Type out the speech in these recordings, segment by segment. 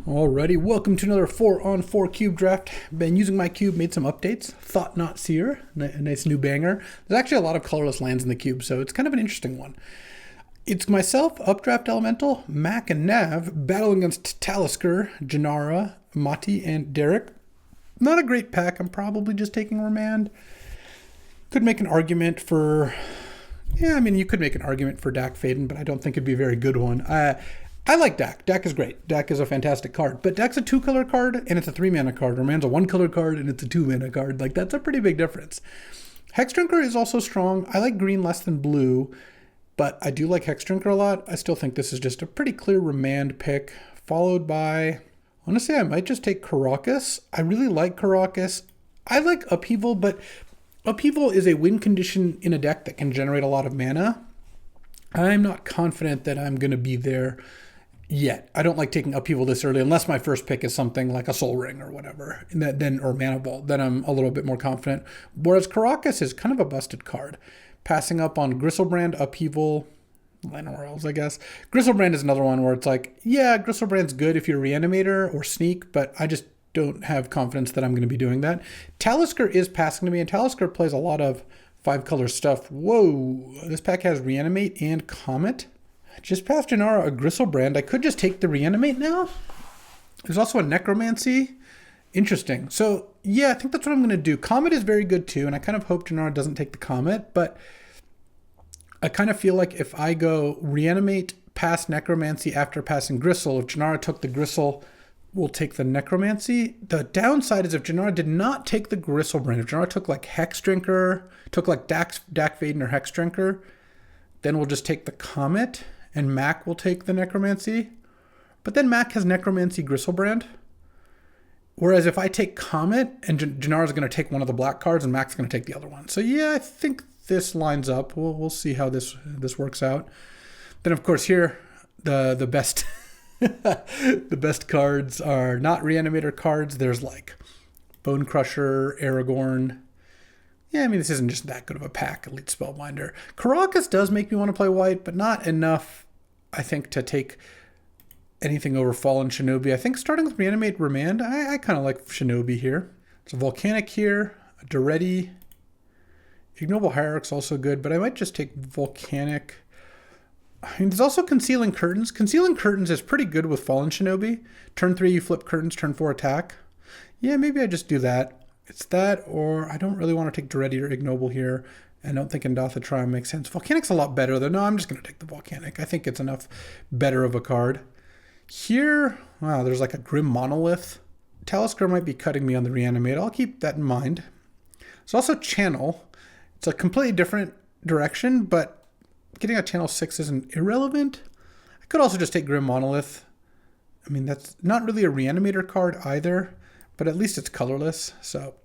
Alrighty, welcome to another 4-on-4 cube draft. Been using my cube, made some updates. Thought Not Seer, a nice new banger. There's actually a lot of colorless lands in the cube, so it's kind of an interesting one. It's myself, Updraft Elemental, Mac, and Nav battling against Talisker, Janara, Manti, and Derek. Not a great pack. I'm probably just taking Remand. Could make an argument for... you could make an argument for Dak Faden, but I don't think it'd be a very good one. I like Dak. Dak is great. Dak is a fantastic card. But Dak's a 2-color card, and it's a 3-mana card. Remand a 1-color card, and it's a 2-mana card. Like, that's a pretty big difference. Hexdrinker is also strong. I like green less than blue, but I do like Hexdrinker a lot. I still think this is just a pretty clear Remand pick, followed by... Honestly, I might just take Karakas. I really like Karakas. I like Upheaval, but Upheaval is a win condition in a deck that can generate a lot of mana. I'm not confident that I'm going to be there yet. I don't like taking Upheaval this early unless my first pick is something like a Soul Ring or whatever, or Mana Vault. Then I'm a little bit more confident. Whereas Karakas is kind of a busted card. Passing up on Gristlebrand, Upheaval, Llanowar, I guess. Gristlebrand is another one where it's like, yeah, Gristlebrand's good if you're Reanimator or Sneak, but I just don't have confidence that I'm going to be doing that. Talisker is passing to me, and Talisker plays a lot of 5-color stuff. Whoa, this pack has Reanimate and Comet. Just past Janara, a Gristlebrand. I could just take the Reanimate now. There's also a Necromancy. Interesting. So, yeah, I think that's what I'm going to do. Comet is very good too, and I kind of hope Janara doesn't take the Comet, but I kind of feel like if I go Reanimate past Necromancy after passing Gristle, if Janara took the Gristle, we'll take the Necromancy. The downside is if Janara did not take the Gristlebrand, if Janara took like Hexdrinker, took like Dak Faden or Hexdrinker, then we'll just take the Comet, and Mac will take the Necromancy. But then Mac has Necromancy Gristlebrand. Whereas if I take Comet, and Janara's going to take one of the black cards, and Mac's going to take the other one. So yeah, I think this lines up. We'll see how this works out. Then of course here, the best the best cards are not Reanimator cards. There's like Bone Crusher, Aragorn. Yeah, this isn't just that good of a pack. Elite Spellbinder. Karakas does make me want to play white, but not enough, I think, to take anything over Fallen Shinobi. I think starting with Reanimate Remand, I kind of like Shinobi here. There's a Volcanic here, a Duretti. Ignoble Hierarch's also good, but I might just take Volcanic. There's also Concealing Curtains. Concealing Curtains is pretty good with Fallen Shinobi. Turn 3, you flip Curtains, turn 4, attack. Yeah, maybe I just do that. It's that, or I don't really want to take Duretti or Ignoble here. I don't think Endothetron makes sense. Volcanic's a lot better, though. No, I'm just going to take the Volcanic. I think it's enough better of a card. Here, wow, there's like a Grim Monolith. Talisker might be cutting me on the Reanimate. I'll keep that in mind. There's also Channel. It's a completely different direction, but getting a Channel 6 isn't irrelevant. I could also just take Grim Monolith. That's not really a Reanimator card either, but at least it's colorless. So,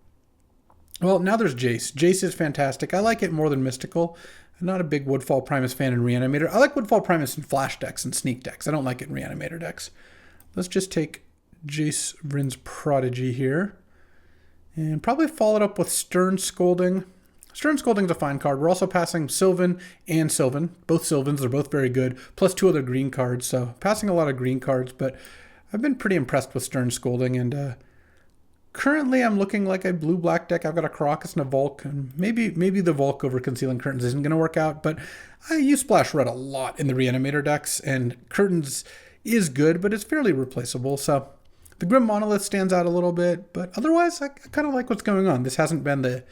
well, now there's Jace. Jace is fantastic. I like it more than Mystical. I'm not a big Woodfall Primus fan in Reanimator. I like Woodfall Primus in Flash decks and Sneak decks. I don't like it in Reanimator decks. Let's just take Jace Vryn's Prodigy here. And probably follow it up with Stern Scolding. Stern Scolding's a fine card. We're also passing Sylvan and Sylvan. Both Sylvans, they're both very good. Plus 2 other green cards. So passing a lot of green cards, but I've been pretty impressed with Stern Scolding. And currently I'm looking like a blue-black deck. I've got a Karakas and a Volk. And maybe the Volk over Concealing Curtains isn't going to work out. But I use Splash Red a lot in the Reanimator decks. And Curtains is good, but it's fairly replaceable. So the Grim Monolith stands out a little bit. But otherwise, I kind of like what's going on. This hasn't been the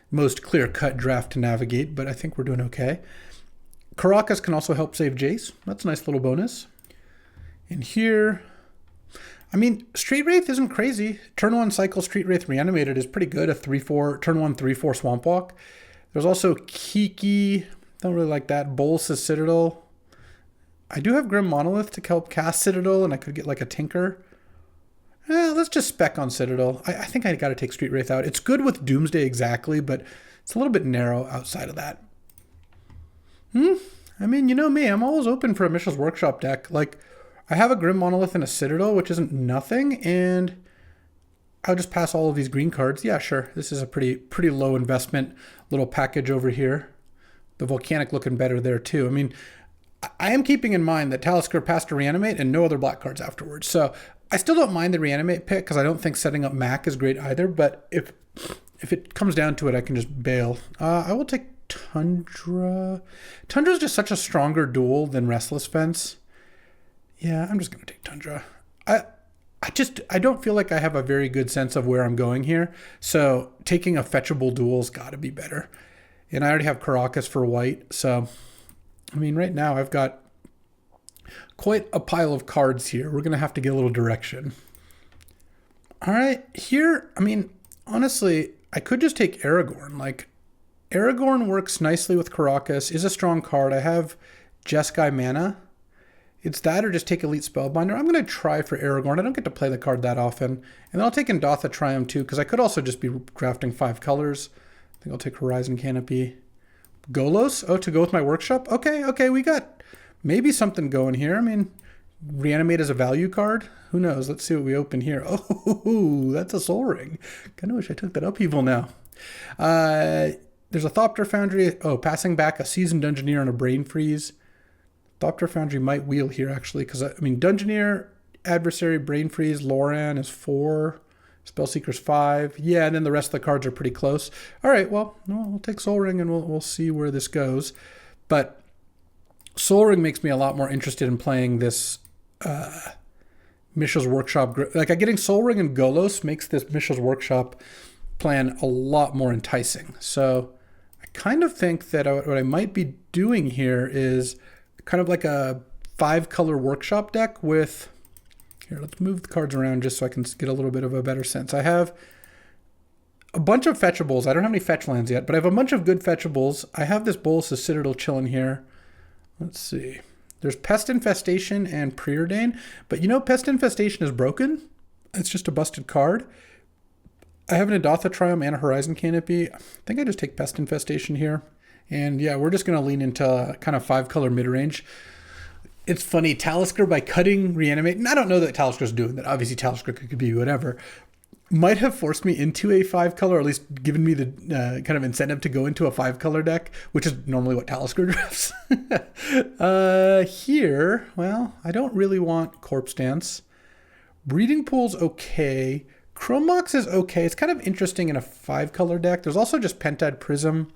most clear-cut draft to navigate, but I think we're doing okay. Karakas can also help save Jace. That's a nice little bonus. And here, Street Wraith isn't crazy. Turn 1 cycle Street Wraith Reanimated is pretty good. A 3/4, turn 1 3/4 Swamp Walk. There's also Kiki. Don't really like that. Bolas' Citadel. I do have Grim Monolith to help cast Citadel, and I could get like a Tinker. Let's just spec on Citadel. I think I got to take Street Wraith out. It's good with Doomsday exactly, but it's a little bit narrow outside of that. You know me. I'm always open for a Mishra's Workshop deck. Like, I have a Grim Monolith and a Citadel, which isn't nothing, and I'll just pass all of these green cards. Yeah, sure. This is a pretty low investment little package over here. The Volcanic looking better there, too. I am keeping in mind that Talisker passed to Reanimate and no other black cards afterwards. So I still don't mind the reanimate pick because I don't think setting up Mac is great either. But if it comes down to it, I can just bail. I will take Tundra. Tundra is just such a stronger duel than Restless Fence. Yeah, I'm just gonna take Tundra. I don't feel like I have a very good sense of where I'm going here. So taking a fetchable duel's got to be better. And I already have Caracas for white. So, I mean, right now I've got quite a pile of cards here. We're going to have to get a little direction. All right, here, I mean, honestly, I could just take Aragorn. Like, Aragorn works nicely with Caracas, is a strong card. I have Jeskai mana. It's that or just take Elite Spellbinder. I'm going to try for Aragorn. I don't get to play the card that often. And then I'll take Indatha Triumph too, because I could also just be crafting 5 colors. I think I'll take Horizon Canopy. Golos? Oh, to go with my workshop? Okay, we got maybe something going here. I mean, Reanimate as a value card? Who knows? Let's see what we open here. Oh, that's a Soul Ring. Kind of wish I took that upheaval now. There's a Thopter Foundry. Oh, passing back a Seasoned Dungeoneer and a Brain Freeze. Thopter Foundry might wheel here, actually, because, I mean, Dungeoneer, Adversary, Brain Freeze, Loran is 4, Spellseeker's 5. Yeah, and then the rest of the cards are pretty close. All right, well, we'll take Soul Ring, and we'll see where this goes. But Soul Ring makes me a lot more interested in playing this Mishra's Workshop. Like, getting Soul Ring and Golos makes this Mishra's Workshop plan a lot more enticing. So I kind of think that what I might be doing here is kind of like a 5-color workshop deck with, here, let's move the cards around just so I can get a little bit of a better sense. I have a bunch of fetchables. I don't have any fetch lands yet, but I have a bunch of good fetchables. I have this Bolas' Citadel chilling here. Let's see. There's Pest Infestation and Preordain, but you know Pest Infestation is broken. It's just a busted card. I have an Indatha Triumph and a Horizon Canopy. I think I just take Pest Infestation here. And yeah, we're just going to lean into kind of 5-color mid-range. It's funny, Talisker, by cutting Reanimate, and I don't know that Talisker's doing that. Obviously, Talisker could be whatever. Might have forced me into a 5-color, or at least given me the kind of incentive to go into a 5-color deck, which is normally what Talisker drafts. Here, well, I don't really want Corpse Dance. Breeding Pool's okay. Chrome Mox is okay. It's kind of interesting in a 5-color deck. There's also just Pentad Prism.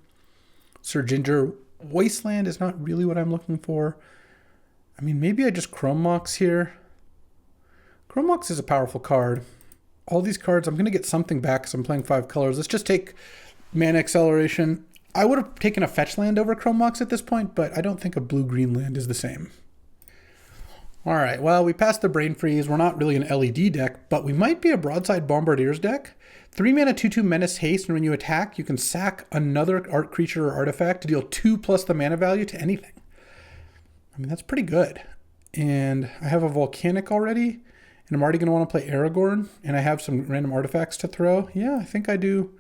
Sir Ginger. Wasteland is not really what I'm looking for. I mean, maybe I just Chrome Mox here. Chrome Mox is a powerful card. All these cards, I'm going to get something back because I'm playing 5 colors. Let's just take Mana Acceleration. I would have taken a fetch land over Chrome Mox at this point, but I don't think a blue-green land is the same. All right, well, we passed the Brain Freeze. We're not really an LED deck, but we might be a Broadside Bombardiers deck. 3 mana, 2/2 Menace Haste, and when you attack, you can sack another art creature or artifact to deal 2 plus the mana value to anything. I mean, that's pretty good. And I have a Volcanic already, and I'm already going to want to play Aragorn, and I have some random artifacts to throw. Yeah, I think I do.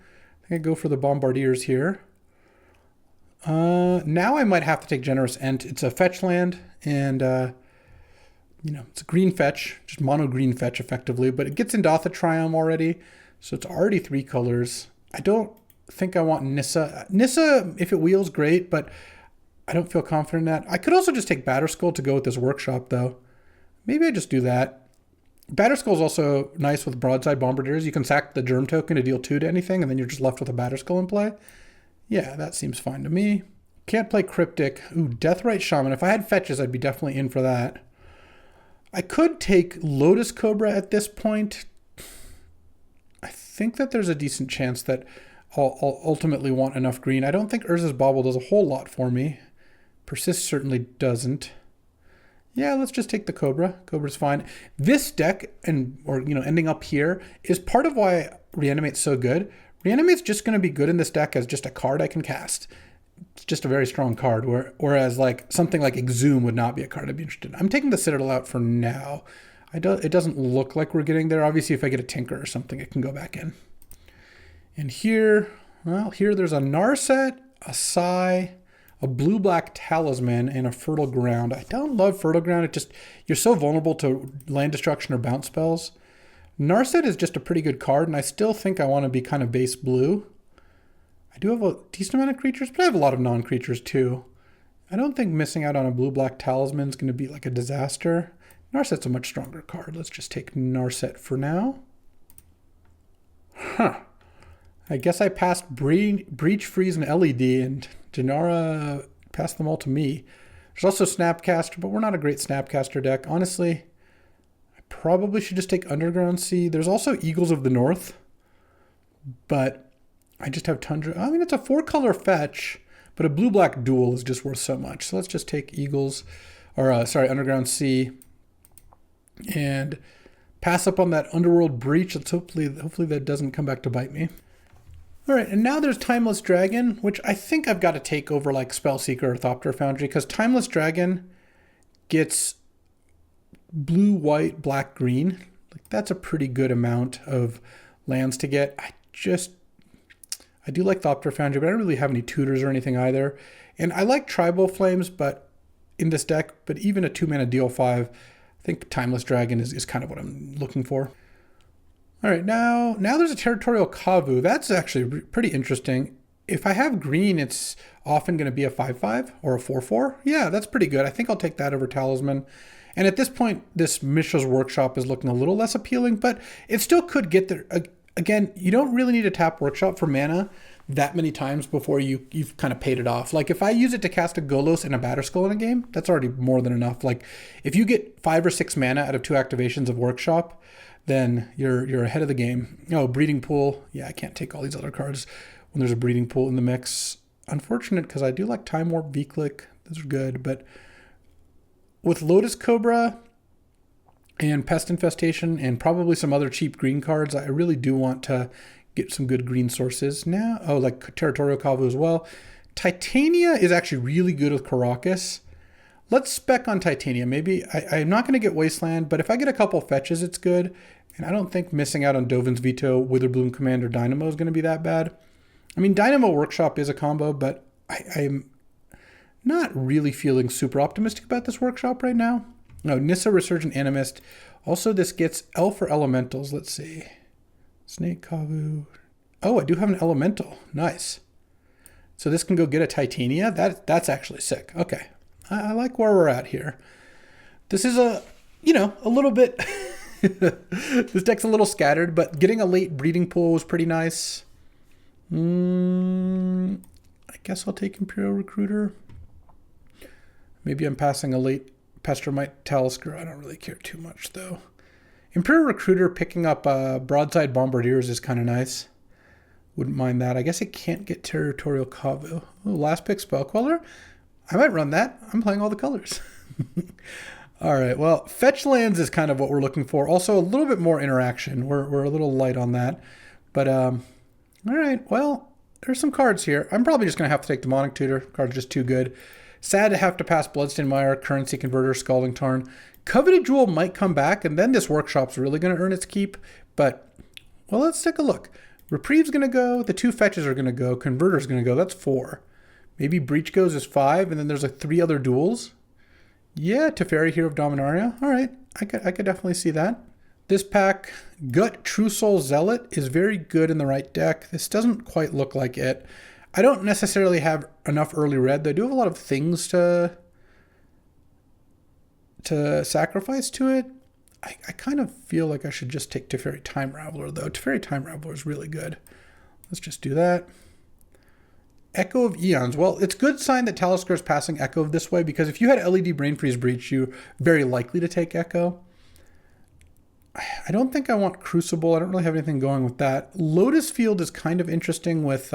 I think I go for the Bombardiers here. Now I might have to take Generous Ent. It's a fetch land, and it's a green fetch, just mono green fetch effectively, but it gets Indatha Triumph already. So it's already 3 colors. I don't think I want Nissa. Nissa, if it wheels, great, but I don't feel confident in that. I could also just take Batterskull to go with this workshop, though. Maybe I just do that. Batterskull is also nice with Broadside Bombardiers. You can sack the Germ token to deal 2 to anything, and then you're just left with a Batterskull in play. Yeah, that seems fine to me. Can't play Cryptic. Ooh, Deathrite Shaman. If I had fetches, I'd be definitely in for that. I could take Lotus Cobra at this point. I think that there's a decent chance that I'll ultimately want enough green. I don't think Urza's Bauble does a whole lot for me. Persist certainly doesn't. Yeah, let's just take the Cobra. Cobra's fine. This deck, ending up here, is part of why Reanimate's so good. Reanimate's just going to be good in this deck as just a card I can cast. It's just a very strong card, whereas like something like Exhume would not be a card I'd be interested in. I'm taking the Citadel out for now. It doesn't look like we're getting there. Obviously, if I get a Tinker or something, it can go back in. And here there's a Narset, a Sigh, a blue-black Talisman, and a Fertile Ground. I don't love Fertile Ground. You're so vulnerable to land destruction or bounce spells. Narset is just a pretty good card, and I still think I want to be kind of base blue. I do have a decent amount of creatures, but I have a lot of non-creatures too. I don't think missing out on a blue-black Talisman is going to be like a disaster. Narset's a much stronger card. Let's just take Narset for now. Huh. I guess I passed Breach, Freeze, and LED, and Janara passed them all to me. There's also Snapcaster, but we're not a great Snapcaster deck. Honestly, I probably should just take Underground Sea. There's also Eagles of the North, but I just have Tundra. I mean, it's a 4-color fetch, but a blue-black dual is just worth so much. So let's just take Eagles, or sorry, Underground Sea, and pass up on that Underworld Breach. Let's hopefully that doesn't come back to bite me. All right, and now there's Timeless Dragon, which I think I've got to take over like Spellseeker or Thopter Foundry, because Timeless Dragon gets blue, white, black, green. Like that's a pretty good amount of lands to get. I do like Thopter Foundry, but I don't really have any tutors or anything either. And I like Tribal Flames, but in this deck, but even a 2-mana deal 5, I think Timeless Dragon is kind of what I'm looking for. All right, now there's a Territorial Kavu. That's actually pretty interesting. If I have green, it's often going to be a 5/5 or a 4/4. Yeah, that's pretty good. I think I'll take that over Talisman. And at this point, this Mishra's Workshop is looking a little less appealing, but it still could get there. Again, you don't really need to tap Workshop for mana that many times before you've kind of paid it off. Like if I use it to cast a Golos and a Batterskull in a game, that's already more than enough. Like if you get 5 or 6 mana out of 2 activations of Workshop, then you're ahead of the game. Oh, Breeding Pool. Yeah, I can't take all these other cards when there's a Breeding Pool in the mix. Unfortunate, because I do like Time Warp, V-Click. Those are good, but with Lotus Cobra and Pest Infestation and probably some other cheap green cards, I really do want to get some good green sources now. Oh, like Territorial Kavu as well. Titania is actually really good with Karakas. Let's spec on Titania. Maybe I'm not going to get Wasteland, but if I get a couple fetches, it's good. And I don't think missing out on Dovin's Veto, Witherbloom Command, or Dynamo is going to be that bad. I mean, Dynamo Workshop is a combo, but I'm not really feeling super optimistic about this Workshop right now. No, Nissa Resurgent Animist. Also, this gets Elf for Elementals. Let's see. Snake Kavu. Oh, I do have an Elemental. Nice. So this can go get a Titania. That's actually sick. Okay. I like where we're at here. This is a little bit, this deck's a little scattered, but getting a late Breeding Pool was pretty nice. I guess I'll take Imperial Recruiter. Maybe I'm passing a late Pestromite Talisker. I don't really care too much though. Imperial Recruiter picking up Broadside Bombardiers is kind of nice. Wouldn't mind that. I guess it can't get Territorial Kavu. Oh, last pick Spellqueller. I might run that. I'm playing all the colors. All right, well, fetch lands is kind of what we're looking for. Also, a little bit more interaction. We're a little light on that. But, all right, well, there's some cards here. I'm probably just going to have to take Demonic Tutor. Card's just too good. Sad to have to pass Bloodstained Mire, Currency Converter, Scalding Tarn. Coveted Jewel might come back, and then this Workshop's really going to earn its keep. But, well, let's take a look. Reprieve's going to go. The 2 fetches are going to go. Converter's going to go. That's 4. Maybe Breach goes as 5, and then there's like 3 other duels. Yeah, Teferi, Hero of Dominaria. All right, I could definitely see that. This pack, Gut True Soul Zealot, is very good in the right deck. This doesn't quite look like it. I don't necessarily have enough early red. I do have a lot of things to sacrifice to it. I kind of feel like I should just take Teferi Time Raveler, though. Teferi Time Raveler is really good. Let's just do that. Echo of Eons. Well, it's a good sign that Talisker is passing Echo this way, because if you had LED Brain Freeze Breach, you're very likely to take Echo. I don't think I want Crucible. I don't really have anything going with that. Lotus Field is kind of interesting with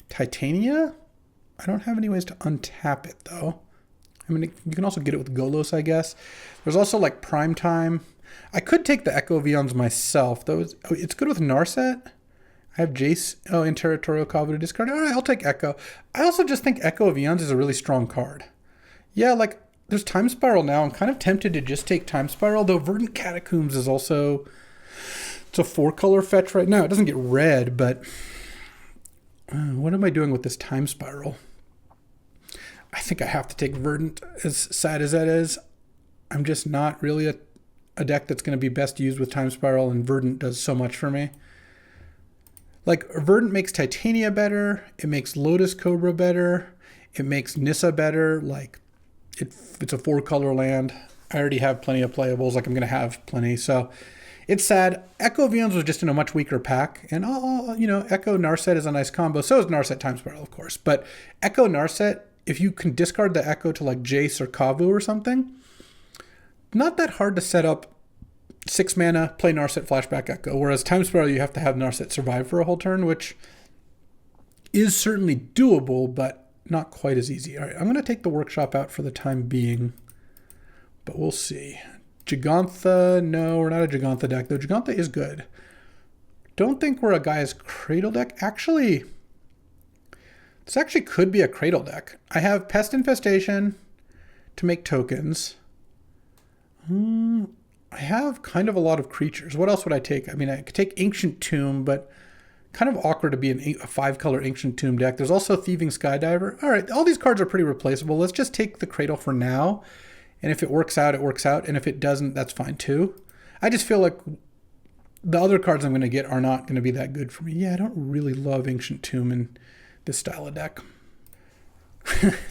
Titania. I don't have any ways to untap it, though. I mean, you can also get it with Golos, I guess. There's also, like, Prime Time. I could take the Echo of Eons myself, though. It's good with Narset. I have Jace, in Territorial Kavu to discard. All right, I'll take Echo. I also just think Echo of Eons is a really strong card. Yeah, like, there's Time Spiral now. I'm kind of tempted to just take Time Spiral, though Verdant Catacombs is also... It's a 4-color fetch right now. It doesn't get red, but... what am I doing with this Time Spiral? I think I have to take Verdant, as sad as that is. I'm just not really a deck that's going to be best used with Time Spiral, and Verdant does so much for me. Like, Verdant makes Titania better, it makes Lotus Cobra better, it makes Nissa better, like, it's a 4-color land. I already have plenty of playables, like I'm going to have plenty. So it's sad. Echo Vions was just in a much weaker pack. And, Echo Narset is a nice combo. So is Narset Time Spiral, of course. But Echo Narset, if you can discard the Echo to like Jace or Kavu or something, not that hard to set up 6 mana, play Narset Flashback Echo. Whereas Time Spiral, you have to have Narset survive for a whole turn, which is certainly doable, but not quite as easy. All right, I'm going to take the Workshop out for the time being, but we'll see. Gigantha, no, we're not a Gigantha deck, though Gigantha is good. Don't think we're a Gaia's Cradle deck. Actually, this actually could be a Cradle deck. I have Pest Infestation to make tokens. I have kind of a lot of creatures. What else would I take? I mean, I could take Ancient Tomb, but kind of awkward to be a 5-color Ancient Tomb deck. There's also Thieving Skydiver. All right, all these cards are pretty replaceable. Let's just take the Cradle for now. And if it works out, it works out. And if it doesn't, that's fine too. I just feel like the other cards I'm going to get are not going to be that good for me. Yeah, I don't really love Ancient Tomb in this style of deck.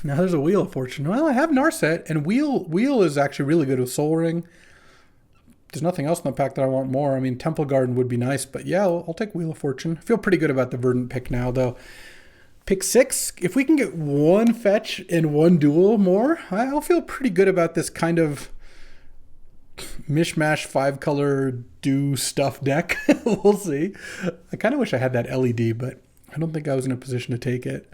Now there's a Wheel of Fortune. Well, I have Narset, and Wheel is actually really good with Soul Ring. There's nothing else in the pack that I want more. I mean, Temple Garden would be nice, but yeah, I'll take Wheel of Fortune. I feel pretty good about the Verdant pick now, though. Pick 6, if we can get 1 fetch and 1 duel more, I'll feel pretty good about this kind of mishmash 5-color do stuff deck. We'll see. I kind of wish I had that LED, but I don't think I was in a position to take it.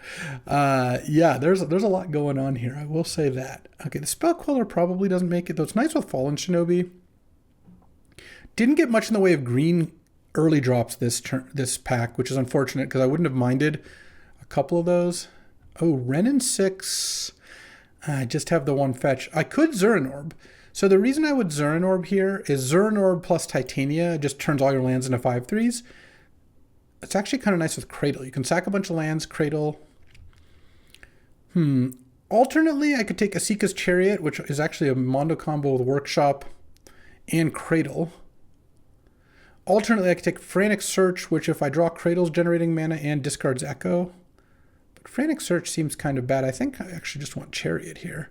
Yeah, there's a lot going on here. I will say that. Okay, the Spell Queller probably doesn't make it, though it's nice with Fallen Shinobi. Didn't get much in the way of green early drops this pack, which is unfortunate because I wouldn't have minded couple of those. Oh, Renin 6. I just have the 1 fetch. I could Zurin Orb. So the reason I would Zurin Orb here is Zurin Orb plus Titania just turns all your lands into 5/3s. It's actually kind of nice with Cradle. You can sack a bunch of lands, Cradle. Alternately, I could take Asika's Chariot, which is actually a Mondo combo with Workshop and Cradle. Alternately, I could take Frantic Search, which if I draw Cradle's generating mana and discards Echo. Frantic Search seems kind of bad. I think I actually just want Chariot here.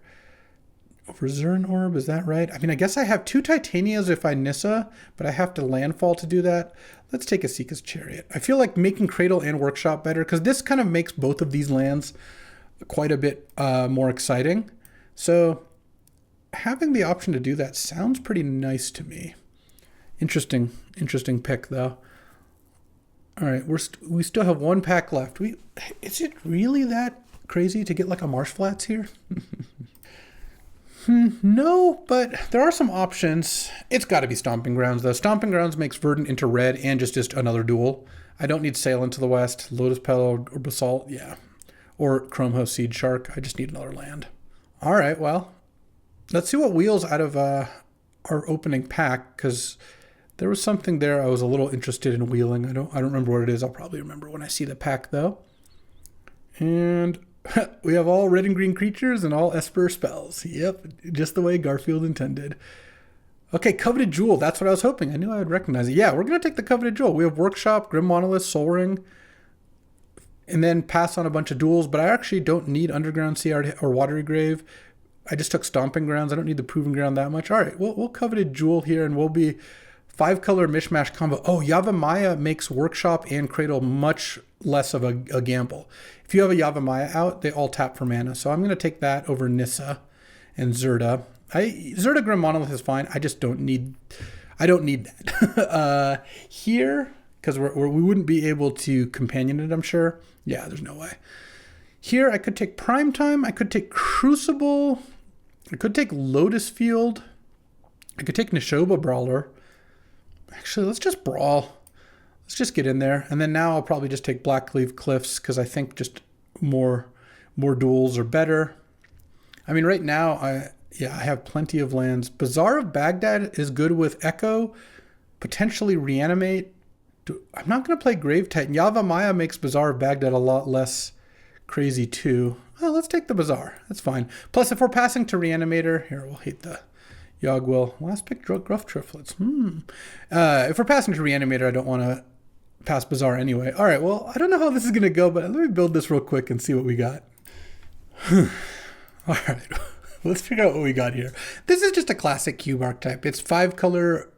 Over Zurin Orb, is that right? I mean, I guess I have 2 Titanias if I Nissa, but I have to landfall to do that. Let's take Asika's Chariot. I feel like making Cradle and Workshop better, because this kind of makes both of these lands quite a bit more exciting. So having the option to do that sounds pretty nice to me. Interesting pick, though. All right, we still have 1 pack left. Is it really that crazy to get like a Marsh Flats here? No, but there are some options. It's got to be Stomping Grounds, though. Stomping Grounds makes Verdant into red and just another duel. I don't need Sail into the West, Lotus Petal, or Basalt, yeah. Or Chrome Host Seed Shark. I just need another land. All right, well, let's see what wheels out of our opening pack, because there was something there I was a little interested in wheeling. I don't remember what it is. I'll probably remember when I see the pack, though. And we have all red and green creatures and all Esper spells. Yep, just the way Garfield intended. Okay, Coveted Jewel. That's what I was hoping. I knew I would recognize it. Yeah, we're going to take the Coveted Jewel. We have Workshop, Grim Monolith, Soul Ring, and then pass on a bunch of duels. But I actually don't need Underground Sea or Watery Grave. I just took Stomping Grounds. I don't need the Proving Ground that much. All right, we'll Coveted Jewel here, and we'll be 5-color mishmash combo. Oh, Yavimaya makes Workshop and Cradle much less of a gamble. If you have a Yavimaya out, they all tap for mana. So I'm going to take that over Nissa and Zerda. Zerda Grim Monolith is fine. I just don't need that. Here, because we wouldn't be able to companion it, I'm sure. Yeah, there's no way. Here, I could take Primetime. I could take Crucible. I could take Lotus Field. I could take Nishoba Brawler. Actually, let's just brawl. Let's just get in there. And then now I'll probably just take Blackleaf Cliffs because I think just more duels are better. I mean, right now, I have plenty of lands. Bazaar of Baghdad is good with Echo. Potentially Reanimate. I'm not going to play Grave Titan. Yavimaya makes Bazaar of Baghdad a lot less crazy too. Well, let's take the Bazaar. That's fine. Plus, if we're passing to Reanimator, here, we'll hate the Yogwill. Last pick, Gruff Trifflets. If we're passing to Reanimator, I don't want to pass Bazaar anyway. All right, well, I don't know how this is going to go, but let me build this real quick and see what we got. All right. Let's figure out what we got here. This is just a classic cube archetype. It's 5-color,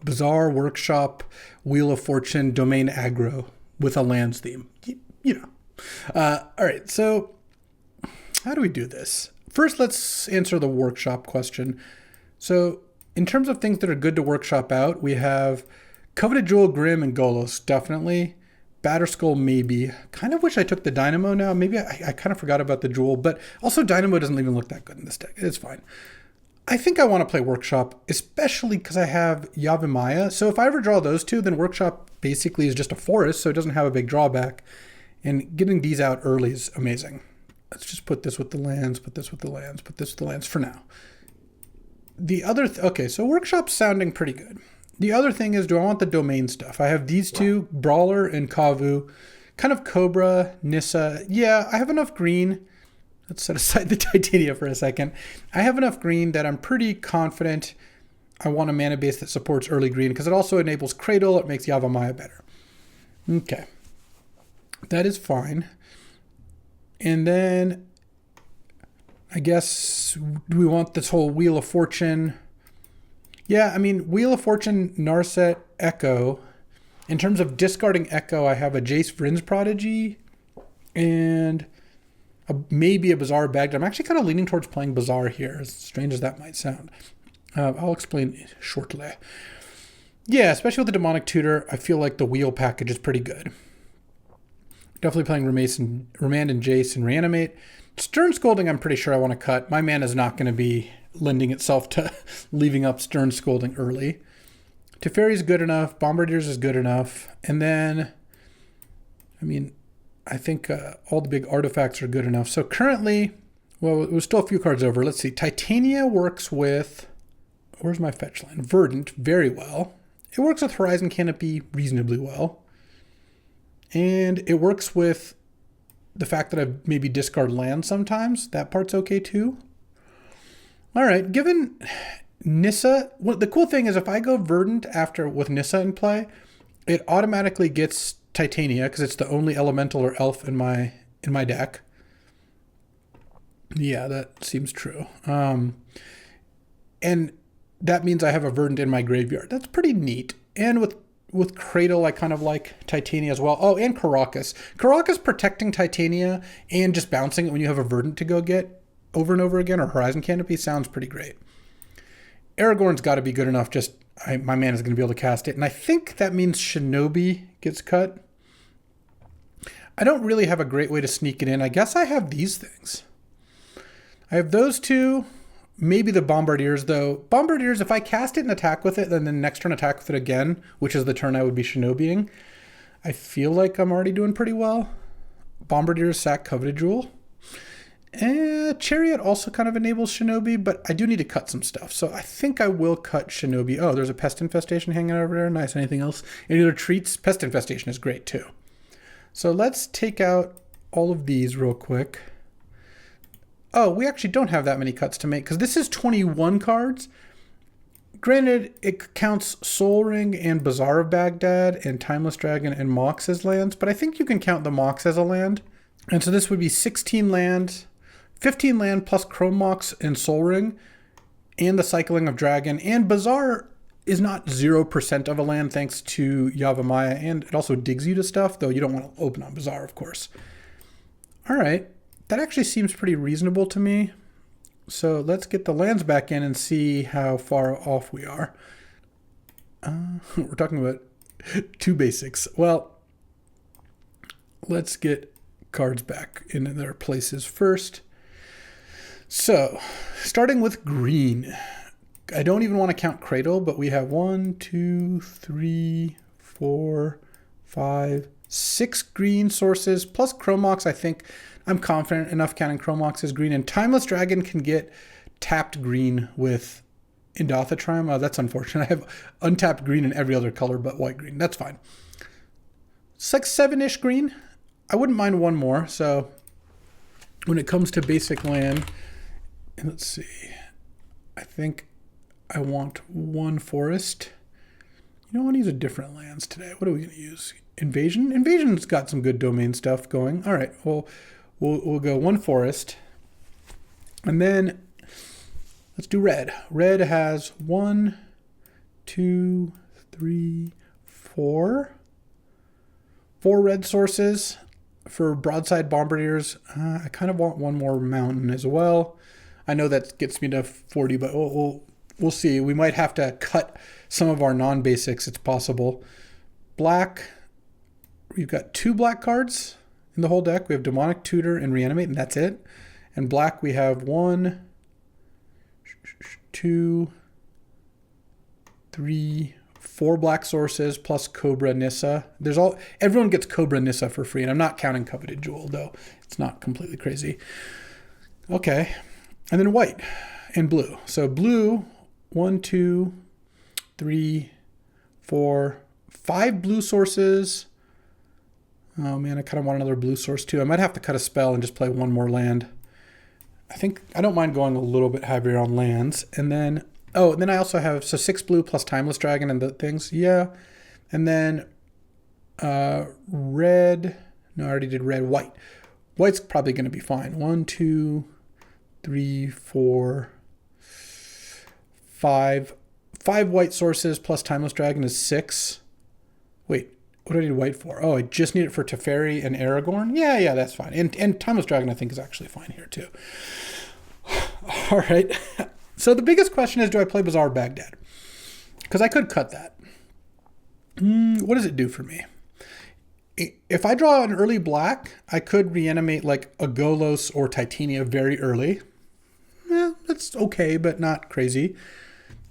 Bazaar, Workshop, Wheel of Fortune, Domain Aggro with a lands theme. You know. All right, so how do we do this? First, let's answer the Workshop question. So in terms of things that are good to Workshop out, we have Coveted Jewel, Grim, and Golos, definitely. Batterskull, maybe. Kind of wish I took the Dynamo now. Maybe I kind of forgot about the Jewel, but also Dynamo doesn't even look that good in this deck. It's fine. I think I want to play Workshop, especially because I have Yavimaya. So if I ever draw those two, then Workshop basically is just a forest, so it doesn't have a big drawback. And getting these out early is amazing. Let's just put this with the lands, put this with the lands, put this with the lands for now. The other, okay, so Workshop's sounding pretty good. The other thing is, do I want the domain stuff? I have these two, Brawler and Kavu, kind of Cobra, Nissa. Yeah, I have enough green. Let's set aside the Titania for a second. I have enough green that I'm pretty confident I want a mana base that supports early green because it also enables Cradle. It makes Yavimaya better. Okay. That is fine. And then I guess do we want this whole Wheel of Fortune? Yeah, I mean, Wheel of Fortune, Narset, Echo. In terms of discarding Echo, I have a Jace Vryn's Prodigy and maybe a Bazaar Baghdad. I'm actually kind of leaning towards playing Bazaar here, as strange as that might sound. I'll explain shortly. Yeah, especially with the Demonic Tutor, I feel like the Wheel package is pretty good. Definitely playing Remand and Jace and Reanimate. Stern Scolding, I'm pretty sure I want to cut. My mana is not going to be lending itself to leaving up Stern Scolding early. Teferi's good enough. Bombardiers is good enough. And then, I mean, I think all the big artifacts are good enough. So currently, well, it was still a few cards over. Let's see. Titania works with, where's my fetch line? Verdant, very well. It works with Horizon Canopy reasonably well. And it works with the fact that I maybe discard land sometimes. That part's okay too. All right, given Nissa, well, the cool thing is if I go Verdant after with Nissa in play, it automatically gets Titania because it's the only elemental or elf in my deck. Yeah, that seems true. And that means I have a Verdant in my graveyard. That's pretty neat. And with Cradle, I kind of like Titania as well. Oh, and Karakas. Karakas protecting Titania and just bouncing it when you have a Verdant to go get over and over again, or Horizon Canopy, sounds pretty great. Aragorn's got to be good enough. Just my man is going to be able to cast it. And I think that means Shinobi gets cut. I don't really have a great way to sneak it in. I guess I have these things. I have those two. Maybe the Bombardiers, though. Bombardiers, if I cast it and attack with it, then the next turn attack with it again, which is the turn I would be Shinobiing, I feel like I'm already doing pretty well. Bombardiers, sack Coveted Jewel. Chariot also kind of enables Shinobi, but I do need to cut some stuff. So I think I will cut Shinobi. Oh, there's a Pest Infestation hanging over there. Nice. Anything else? Any other treats? Pest Infestation is great too. So let's take out all of these real quick. Oh, we actually don't have that many cuts to make because this is 21 cards. Granted, it counts Soul Ring and Bazaar of Baghdad and Timeless Dragon and Mox as lands, but I think you can count the Mox as a land. And so this would be 16 land, 15 land plus Chrome Mox and Soul Ring, and the Cycling of Dragon. And Bazaar is not 0% of a land thanks to Yavimaya, and it also digs you to stuff, though you don't want to open on Bazaar, of course. All right, that actually seems pretty reasonable to me. So let's get the lands back in and see how far off we are. We're talking about two basics. Well, let's get cards back in their places first. So, starting with green. I don't even want to count Cradle, but we have 1, 2, 3, 4, 5, 6 green sources, plus Chrome Mox. I think I'm confident enough counting Chrome Mox as green. And Timeless Dragon can get tapped green with Indotha. Oh, that's unfortunate. I have untapped green in every other color but white-green. That's fine. It's like 7-ish green. I wouldn't mind one more. So when it comes to basic land, let's see. I think I want one forest. You know, I want to use a different lands today. What are we going to use? Invasion? Invasion's got some good domain stuff going. All right, well, we'll go one forest. And then Let's do red. Red has 1, 2, 3, 4. 4 red sources for broadside bombardiers. I kind of want one more mountain as well. I know that gets me to 40, but we'll see. We might have to cut some of our non-basics. It's possible. Black, we've got 2 black cards in the whole deck. We have Demonic Tutor and Reanimate, and that's it. And black, we have 1, 2, 3, 4 black sources plus Cobra Nissa. Everyone gets Cobra Nissa for free, and I'm not counting Coveted Jewel, though. It's not completely crazy. Okay. And then white and blue. So blue, 1, 2, 3, 4, 5 blue sources. Oh man, I kind of want another blue source too. I might have to cut a spell and just play one more land. I don't mind going a little bit heavier on lands. And then, and then I also have, 6 blue plus Timeless Dragon and the things. Yeah. And then red. No, I already did red. White. White's probably going to be fine. 1, 2, 3, 4, 5. 5 white sources plus Timeless Dragon is 6. Wait, what do I need white for? Oh, I just need it for Teferi and Aragorn? Yeah, that's fine. And Timeless Dragon, I think, is actually fine here, too. All right. So the biggest question is, do I play Bazaar Baghdad? Because I could cut that. What does it do for me? If I draw an early black, I could reanimate like a Golos or Titania very early. That's okay, but not crazy.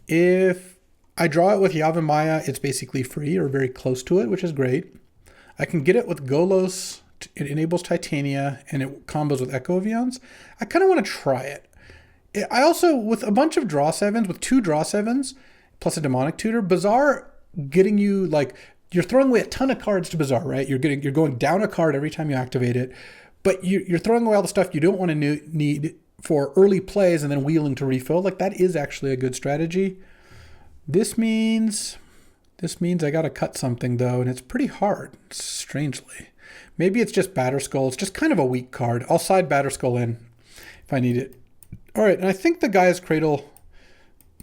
If I draw it with Yavimaya, it's basically free or very close to it, which is great. I can get it with Golos. It enables Titania, and it combos with Echo of Eons. I kind of want to try it. I also, with a bunch of draw 7s, with 2 draw 7s, plus a Demonic Tutor, Bazaar getting you, like, you're throwing away a ton of cards to Bazaar, right? You're going down a card every time you activate it, but you're throwing away all the stuff you don't want to need for early plays and then wheeling to refill. Like, that is actually a good strategy. This means I got to cut something, though, and it's pretty hard, strangely. Maybe it's just Batterskull. It's just kind of a weak card. I'll side Batterskull in if I need it. All right, and I think the Gaia's Cradle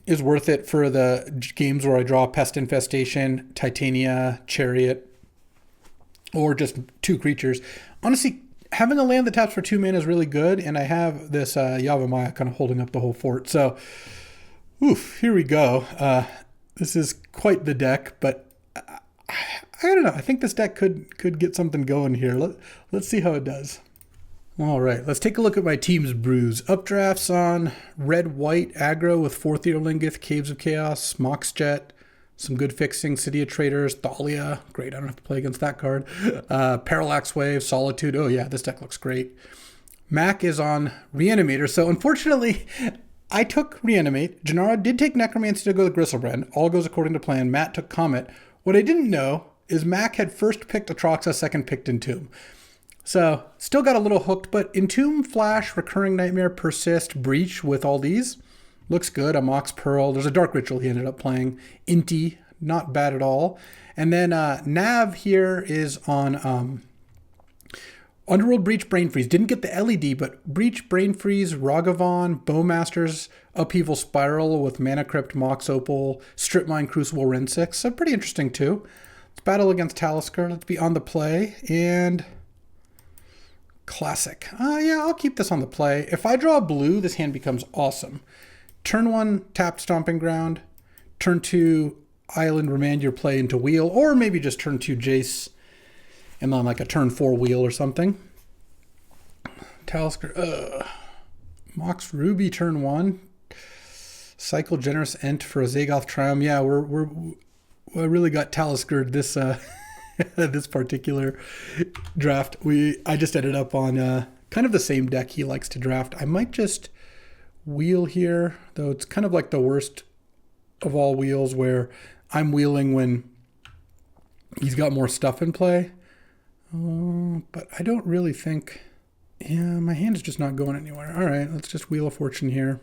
is worth it for the games where I draw Pest Infestation, Titania, Chariot, or just 2 creatures. Honestly, having a land that taps for 2 mana is really good, and I have this Yavimaya kind of holding up the whole fort. So, here we go. This is quite the deck, but I don't know. I think this deck could get something going here. Let's see how it does. All right, let's take a look at my team's brews. Updrafts on red-white aggro with 4 Theodolingith, Caves of Chaos, Moxjet, some good fixing, City of Traders, Thalia. Great, I don't have to play against that card. Parallax Wave, Solitude. Oh yeah, this deck looks great. Mac is on Reanimator. So unfortunately, I took Reanimate. Janara did take Necromancy to go with Gristlebrand. All goes according to plan. Matt took Comet. What I didn't know is Mac had first picked Atraxa, second picked Entomb. So, still got a little hooked, but Entomb, Flash, Recurring Nightmare, Persist, Breach with all these. Looks good. A Mox Pearl. There's a Dark Ritual he ended up playing. Inti, not bad at all. And then Nav here is on Underworld, Breach, Brain Freeze. Didn't get the LED, but Breach, Brain Freeze, Ragavan, Bowmasters, Upheaval Spiral with Mana Crypt, Mox Opal, Strip Mine, Crucible, Ren 6. So pretty interesting too. Let's battle against Talisker. Let's be on the play. And classic. Yeah, I'll keep this on the play. If I draw blue, this hand becomes awesome. Turn 1, tapped Stomping Ground. Turn 2, Island, remand your play into Wheel. Or maybe just turn 2, Jace. And then like a turn 4 Wheel or something. Talisker. Mox Ruby turn 1. Cycle Generous Ent for a Zagoth Triumph. Yeah, I really got Talisker this this particular draft. I just ended up on kind of the same deck he likes to draft. I might just wheel here, though it's kind of like the worst of all wheels where I'm wheeling when he's got more stuff in play. But I don't really think... Yeah, my hand is just not going anywhere. All right, let's just Wheel of Fortune here.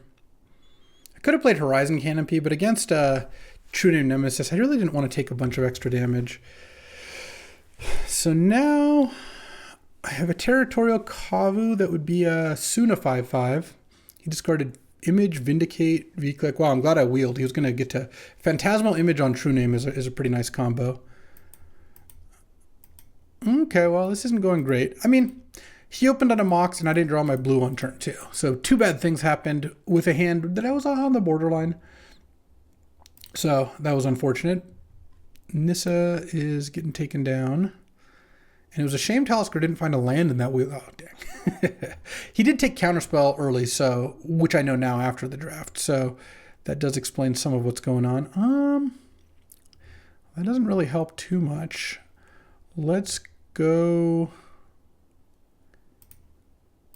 I could have played Horizon Canopy, but against True Name Nemesis, I really didn't want to take a bunch of extra damage. So now I have a Territorial Kavu that would be a Suna 5/5. He discarded Image, Vindicate, V-Click. Wow, I'm glad I wheeled. He was going to get to Phantasmal Image on True Name is a pretty nice combo. Okay, well, this isn't going great. I mean, he opened on a Mox and I didn't draw my blue on turn 2. So 2 bad things happened with a hand that I was on the borderline. So that was unfortunate. Nissa is getting taken down. And it was a shame Talisker didn't find a land in that wheel. Oh, dang. He did take Counterspell early, so which I know now after the draft. So that does explain some of what's going on. That doesn't really help too much. Let's go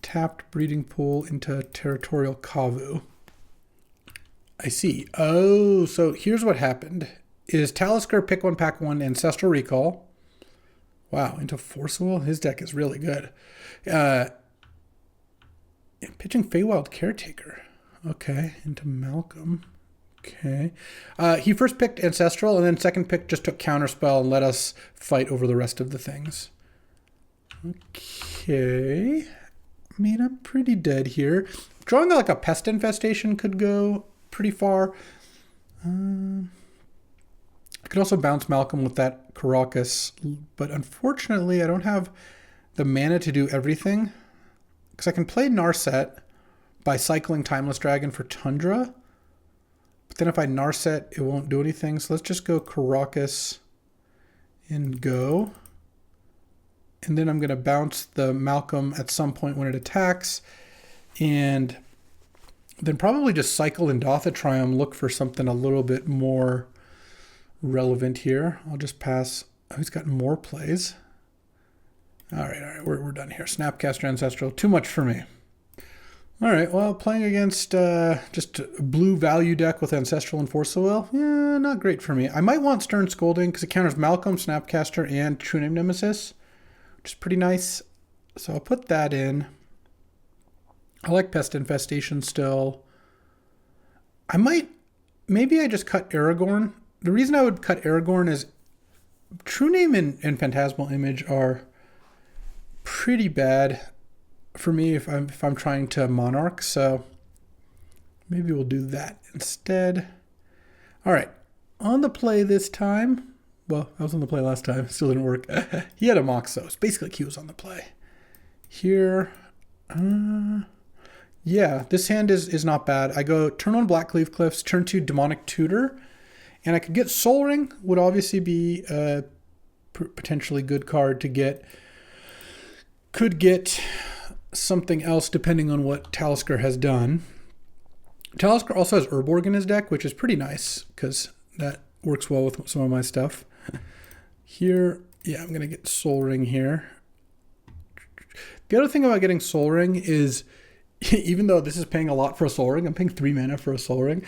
tapped Breeding Pool into Territorial Kavu. I see. Oh, so here's what happened. Is Talisker pick 1, pack 1, Ancestral Recall. Wow, into Force Will? His deck is really good. Pitching Feywild Caretaker. Okay, into Malcolm. Okay. He first picked Ancestral, and then second pick just took Counterspell and let us fight over the rest of the things. Okay. I mean, I'm pretty dead here. Drawing like a Pest Infestation could go pretty far. I could also bounce Malcolm with that Caracas, but unfortunately I don't have the mana to do everything. Because I can play Narset by cycling Timeless Dragon for Tundra. But then if I Narset, it won't do anything. So let's just go Caracas and go. And then I'm going to bounce the Malcolm at some point when it attacks. And then probably just cycle Indotha Triumph, look for something a little bit more relevant here. I'll just pass. Oh, he's got more plays. All right, we're done here. Snapcaster Ancestral, too much for me. All right, well, playing against just a blue value deck with Ancestral and Force of Will, yeah, not great for me. I might want Stern Scolding because it counters Malcolm, Snapcaster, and True Name Nemesis, which is pretty nice. So I'll put that in. I like Pest Infestation still. Maybe I just cut Aragorn. The reason I would cut Aragorn is True Name and Phantasmal Image are pretty bad for me if I'm trying to Monarch, so maybe we'll do that instead. All right, on the play this time. Well, I was on the play last time, still didn't work. He had a Mox, so it's basically he was on the play. Here, yeah, this hand is not bad. I go turn 1 Blackcleave Cliffs, turn 2 Demonic Tutor, and I could get Soul Ring, would obviously be a potentially good card to get. Could get something else depending on what Talisker has done. Talisker also has Urborg in his deck, which is pretty nice because that works well with some of my stuff. Here, yeah, I'm going to get Soul Ring here. The other thing about getting Soul Ring is, even though this is paying a lot for a Soul Ring, I'm paying 3 mana for a Soul Ring,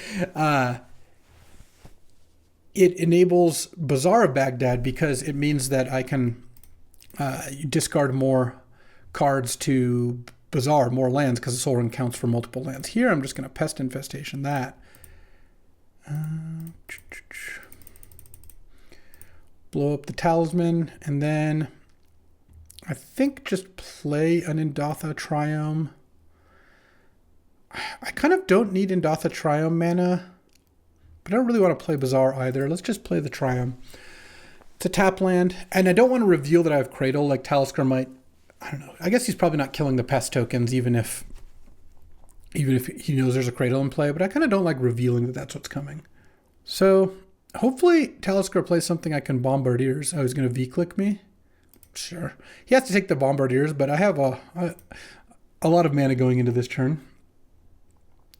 it enables Bazaar of Baghdad because it means that I can discard more cards to Bazaar, more lands, because the Soul Ring counts for multiple lands. Here, I'm just going to Pest Infestation that. Blow up the Talisman, and then I think just play an Indotha Triumph. I kind of don't need Indotha Triumph mana, but I don't really want to play Bazaar either. Let's just play the Triumph. It's a tap land, and I don't want to reveal that I have Cradle like Talisker might. I don't know. I guess he's probably not killing the Pest tokens, even if he knows there's a Cradle in play, but I kind of don't like revealing that that's what's coming. So hopefully Talisker plays something I can Bombardiers. Oh, he's going to V-click me? Sure. He has to take the Bombardiers, but I have a lot of mana going into this turn.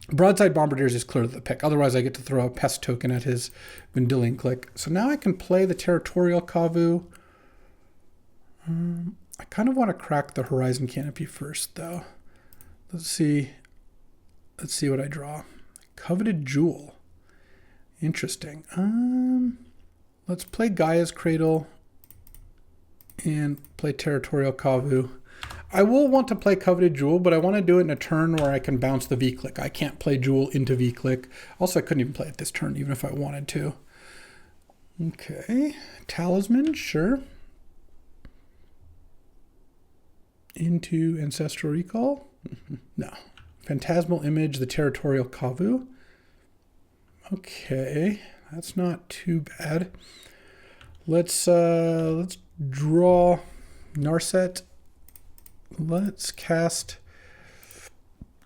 Broadside Bombardiers is clearly the pick. Otherwise, I get to throw a Pest token at his Vendilion Click. So now I can play the Territorial Kavu. I kind of want to crack the Horizon Canopy first, though. Let's see what I draw. Coveted Jewel. Interesting. Let's play Gaia's Cradle and play Territorial Kavu. I will want to play Coveted Jewel, but I want to do it in a turn where I can bounce the V-Click. I can't play Jewel into V-Click. Also, I couldn't even play it this turn, even if I wanted to. Okay. Talisman, sure. Into Ancestral Recall? No. Phantasmal Image, the Territorial Kavu. Okay, that's not too bad. Let's draw Narset. Let's cast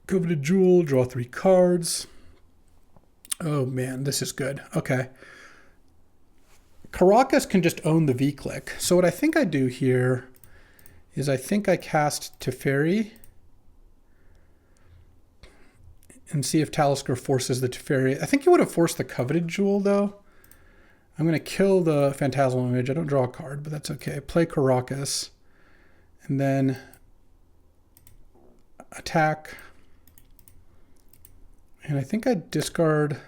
Coveted Jewel, draw 3 cards. Oh man, this is good. Okay. Caracas can just own the V-Click. So what I think I do here is I think I cast Teferi and see if Talisker forces the Teferi. I think he would have forced the Coveted Jewel though. I'm going to kill the Phantasmal Image. I don't draw a card, but that's okay. Play Caracas and then attack. And I think I discard.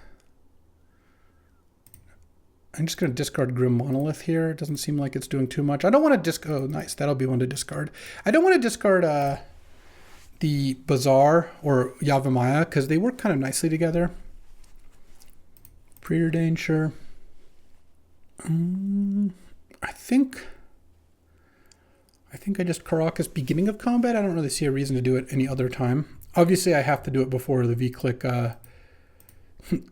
I'm just going to discard Grim Monolith here. It doesn't seem like it's doing too much. I don't want to discard. Oh, nice. That'll be one to discard. I don't want to discard the Bazaar or Yavimaya because they work kind of nicely together. Preordain, sure. I think I just Caracas beginning of combat. I don't really see a reason to do it any other time. Obviously, I have to do it before the V-Click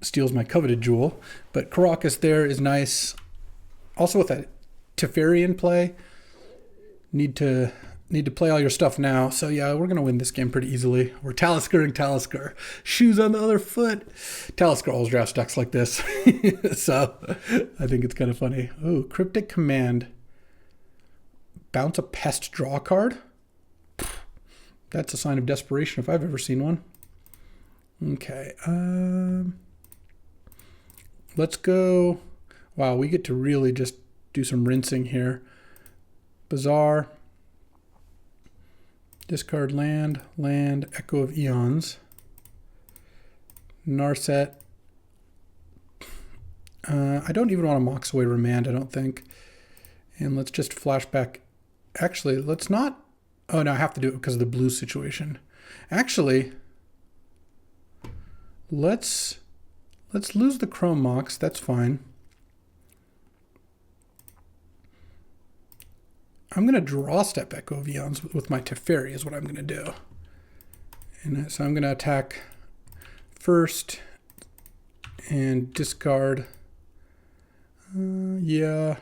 steals my Coveted Jewel, but Caracas there is nice. Also with that Teferi in play, need to play all your stuff now. So yeah, we're gonna win this game pretty easily. We're Taliskering Talisker. Shoes on the other foot. Talisker always drafts decks like this. So I think it's kind of funny. Oh, Cryptic Command. Bounce a pest, draw a card. That's a sign of desperation if I've ever seen one. Okay, let's go. Wow, we get to really just do some rinsing here. Bazaar. Discard land, Echo of Eons. Narset. I don't even want to Mox away Remand, I don't think. And let's just flash back. Actually, let's not. Oh, no, I have to do it because of the blue situation. Actually, let's lose the Chrome Mox. That's fine. I'm going to draw step Echo of Eons with my Teferi is what I'm going to do. And so I'm going to attack first and discard. Yeah.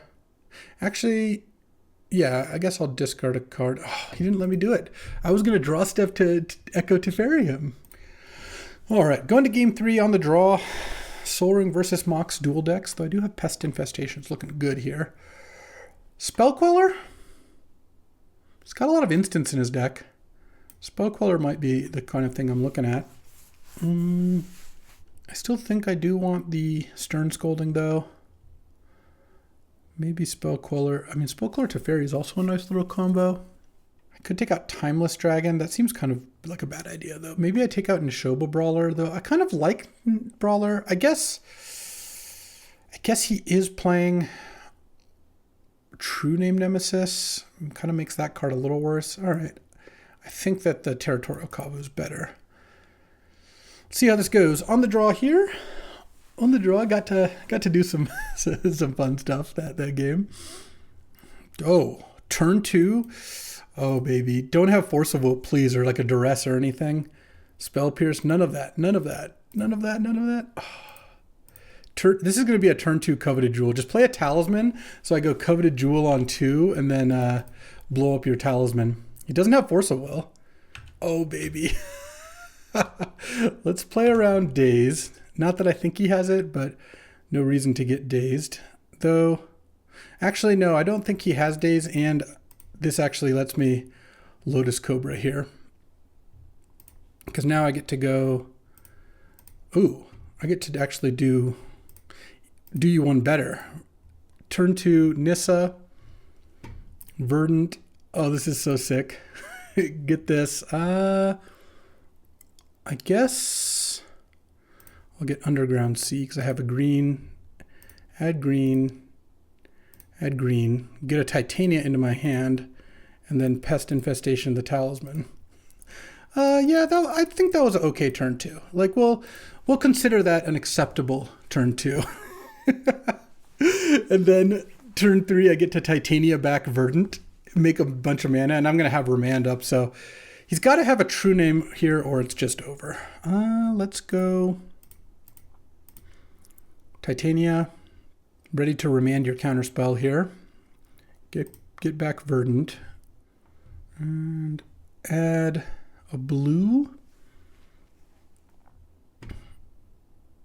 Actually, yeah, I guess I'll discard a card. Oh, he didn't let me do it. I was going to draw step to Echo Teferi him. All right, going to game 3 on the draw. Sol Ring versus Mox dual decks, though I do have Pest Infestations looking good here. Spell Queller? He's got a lot of instants in his deck. Spell Queller might be the kind of thing I'm looking at. I still think I do want the Stern Scolding, though. Maybe Spell Queller. I mean, Spell Queller Teferi is also a nice little combo. I could take out Timeless Dragon. That seems kind of like a bad idea, though. Maybe I take out Nishoba Brawler, though. I kind of like Brawler. I guess he is playing True Name Nemesis. Kind of makes that card a little worse. All right. I think that the Territorial Kavu is better. Let's see how this goes. On the draw here. On the draw, got to do some some fun stuff that game. Oh, turn 2. Oh, baby. Don't have Force of Will, please, or like a Duress or anything. Spell Pierce, none of that. None of that. None of that. None of that. Oh. This is going to be a turn 2 Coveted Jewel. Just play a Talisman. So I go Coveted Jewel on 2 and then blow up your Talisman. He doesn't have Force of Will. Oh, baby. Let's play around Daze. Not that I think he has it, but no reason to get dazed. Though, actually, no, I don't think he has Daze, and this actually lets me Lotus Cobra here. Because now I get to go... Ooh, I get to actually do you one better. Turn 2, Nissa, Verdant. Oh, this is so sick. Get this. I guess I'll get Underground Sea because I have a green. Add green. Add green. Get a Titania into my hand. And then Pest Infestation, the Talisman. Yeah, I think that was an okay turn 2. Like, we'll consider that an acceptable turn 2. And then turn 3, I get to Titania back Verdant, make a bunch of mana, and I'm going to have Remand up, so He's got to have a true name here or it's just over. Let's go Titania. Ready to remand your counterspell here. Get back Verdant. And add a blue.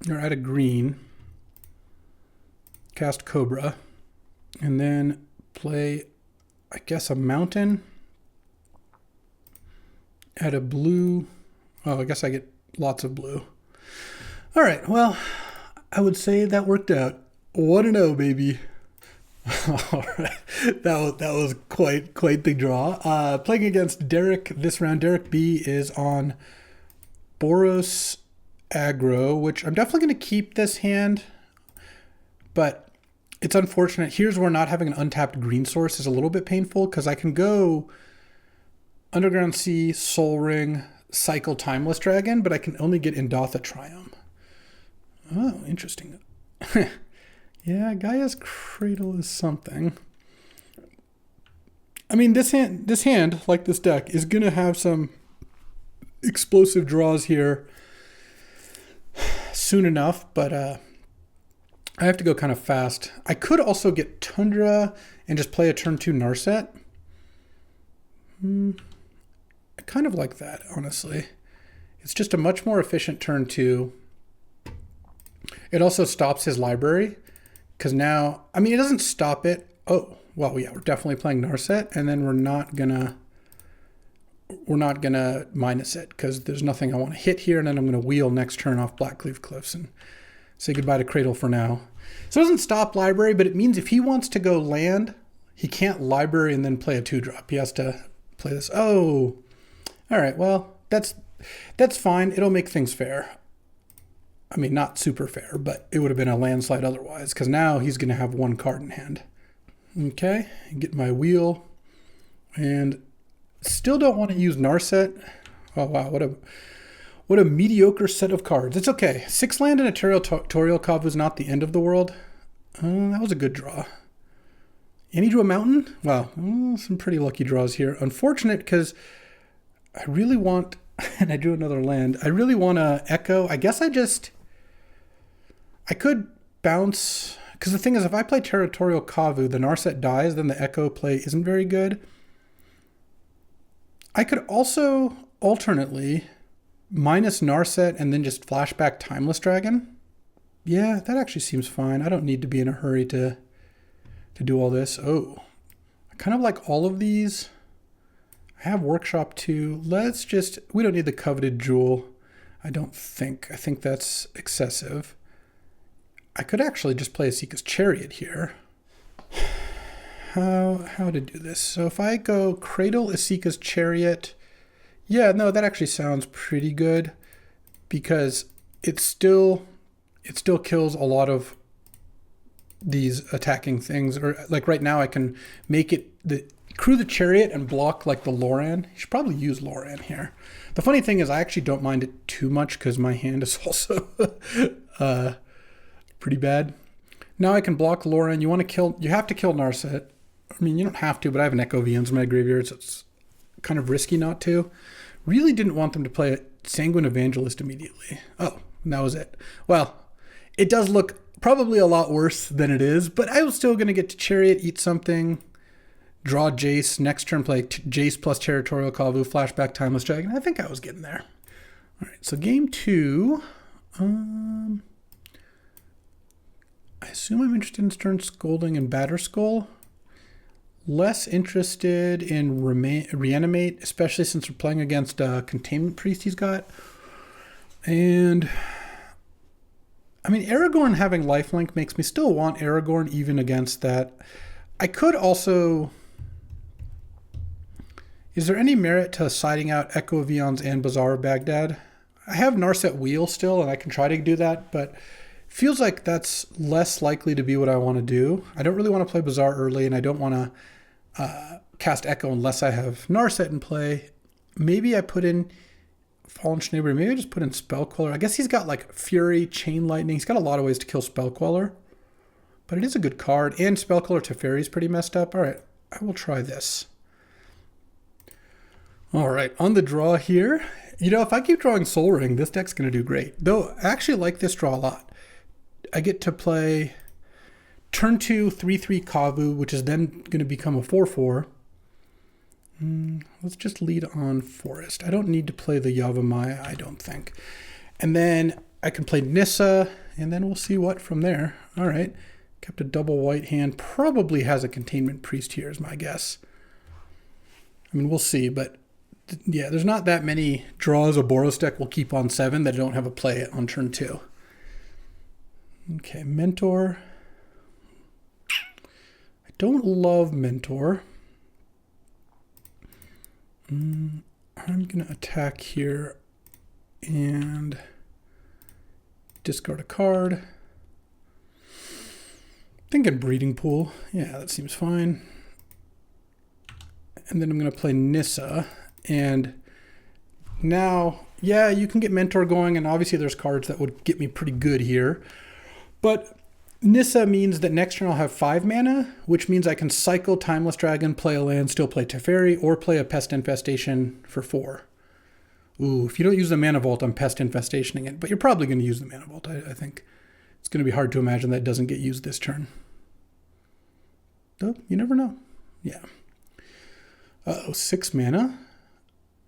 Or add a green. Cast Cobra. And then play, I guess, a mountain. Add a blue. Oh, I guess I get lots of blue. All right, well, I would say that worked out. 1-0, baby. All right, that was quite the draw. Playing against Derek this round. Derek B is on Boros Aggro, which I'm definitely going to keep this hand, but it's unfortunate. Here's where not having an untapped green source is a little bit painful because I can go Underground Sea, Soul Ring, cycle Timeless Dragon, but I can only get Indotha Triumph. Oh, interesting. Yeah, Gaia's Cradle is something. I mean, this hand, like this deck, is going to have some explosive draws here soon enough, but I have to go kind of fast. I could also get Tundra and just play a turn 2 Narset. I kind of like that, honestly. It's just a much more efficient turn 2. It also stops his library. Because now, I mean, it doesn't stop it. Oh, well, yeah, we're definitely playing Narset, and then we're not gonna minus it because there's nothing I want to hit here, and then I'm gonna wheel next turn off Blackcleave Cliffs and say goodbye to Cradle for now. So it doesn't stop library, but it means if he wants to go land, he can't library and then play a 2-drop. He has to play this. Oh, all right. Well, that's fine. It'll make things fair. I mean, not super fair, but it would have been a landslide otherwise, because now he's going to have 1 card in hand. Okay, get my wheel, and still don't want to use Narset. Oh, wow, what a mediocre set of cards. It's okay. 6 land and a Territorial Kavu is not the end of the world. That was a good draw. And he drew a mountain? Wow, some pretty lucky draws here. Unfortunate, because I really want, and I drew another land, I really want to Echo. I guess I could bounce, because the thing is, if I play Territorial Kavu, the Narset dies, then the Echo play isn't very good. I could also alternately minus Narset and then just flashback Timeless Dragon. Yeah, that actually seems fine. I don't need to be in a hurry to do all this. Oh, I kind of like all of these. I have Workshop 2. We don't need the coveted jewel. I don't think. I think that's excessive. I could actually just play Asika's Chariot here. How to do this? So if I go Cradle Asika's Chariot, yeah, no, that actually sounds pretty good because it still kills a lot of these attacking things. Or like right now, I can make it crew the Chariot and block like the Loran. You should probably use Loran here. The funny thing is I actually don't mind it too much because my hand is also pretty bad. Now I can block Loran. You have to kill Narset. I mean, you don't have to, but I have an Echo Vians in my graveyard, so it's kind of risky not to. Really didn't want them to play a Sanguine Evangelist immediately. Oh, and that was it. Well, it does look probably a lot worse than it is, but I was still going to get to Chariot, eat something, draw Jace, next turn play Jace plus Territorial Kavu, flashback Timeless Dragon. I think I was getting there. All right, so game 2. I assume I'm interested in Stern Scolding and Batterskull. Less interested in Reanimate, especially since we're playing against Containment Priest he's got. And I mean, Aragorn having lifelink makes me still want Aragorn even against that. I could also... Is there any merit to siding out Echo Vians and Bazaar of Baghdad? I have Narset Wheel still, and I can try to do that, but feels like that's less likely to be what I want to do. I don't really want to play Bazaar early, and I don't want to cast Echo unless I have Narset in play. Maybe I put in Fallen Schneeberry. Maybe I just put in Spellqueller. I guess he's got like Fury, Chain Lightning. He's got a lot of ways to kill Spellqueller. But it is a good card. And Spellqueller Teferi is pretty messed up. All right, I will try this. All right, on the draw here, you know, if I keep drawing Soul Ring, this deck's going to do great. Though, I actually like this draw a lot. I get to play turn 2, 3/3 Kavu, which is then going to become a 4/4. Let's just lead on Forest. I don't need to play the Yavimaya, I don't think. And then I can play Nissa, and then we'll see what from there. All right, kept a double white hand. Probably has a Containment Priest here is my guess. I mean, we'll see, but yeah, there's not that many draws a Boros deck will keep on 7 that don't have a play on turn 2. Okay, Mentor. I don't love Mentor. I'm going to attack here and discard a card. Thinking Breeding Pool. Yeah, that seems fine. And then I'm going to play Nissa. And now, yeah, you can get Mentor going, and obviously there's cards that would get me pretty good here. But Nissa means that next turn I'll have 5 mana, which means I can cycle Timeless Dragon, play a land, still play Teferi, or play a Pest Infestation for 4. Ooh, if you don't use the Mana Vault, I'm Pest Infestationing it. But you're probably going to use the Mana Vault. I think it's going to be hard to imagine that doesn't get used this turn. Though, you never know. Yeah. Uh-oh, 6 mana.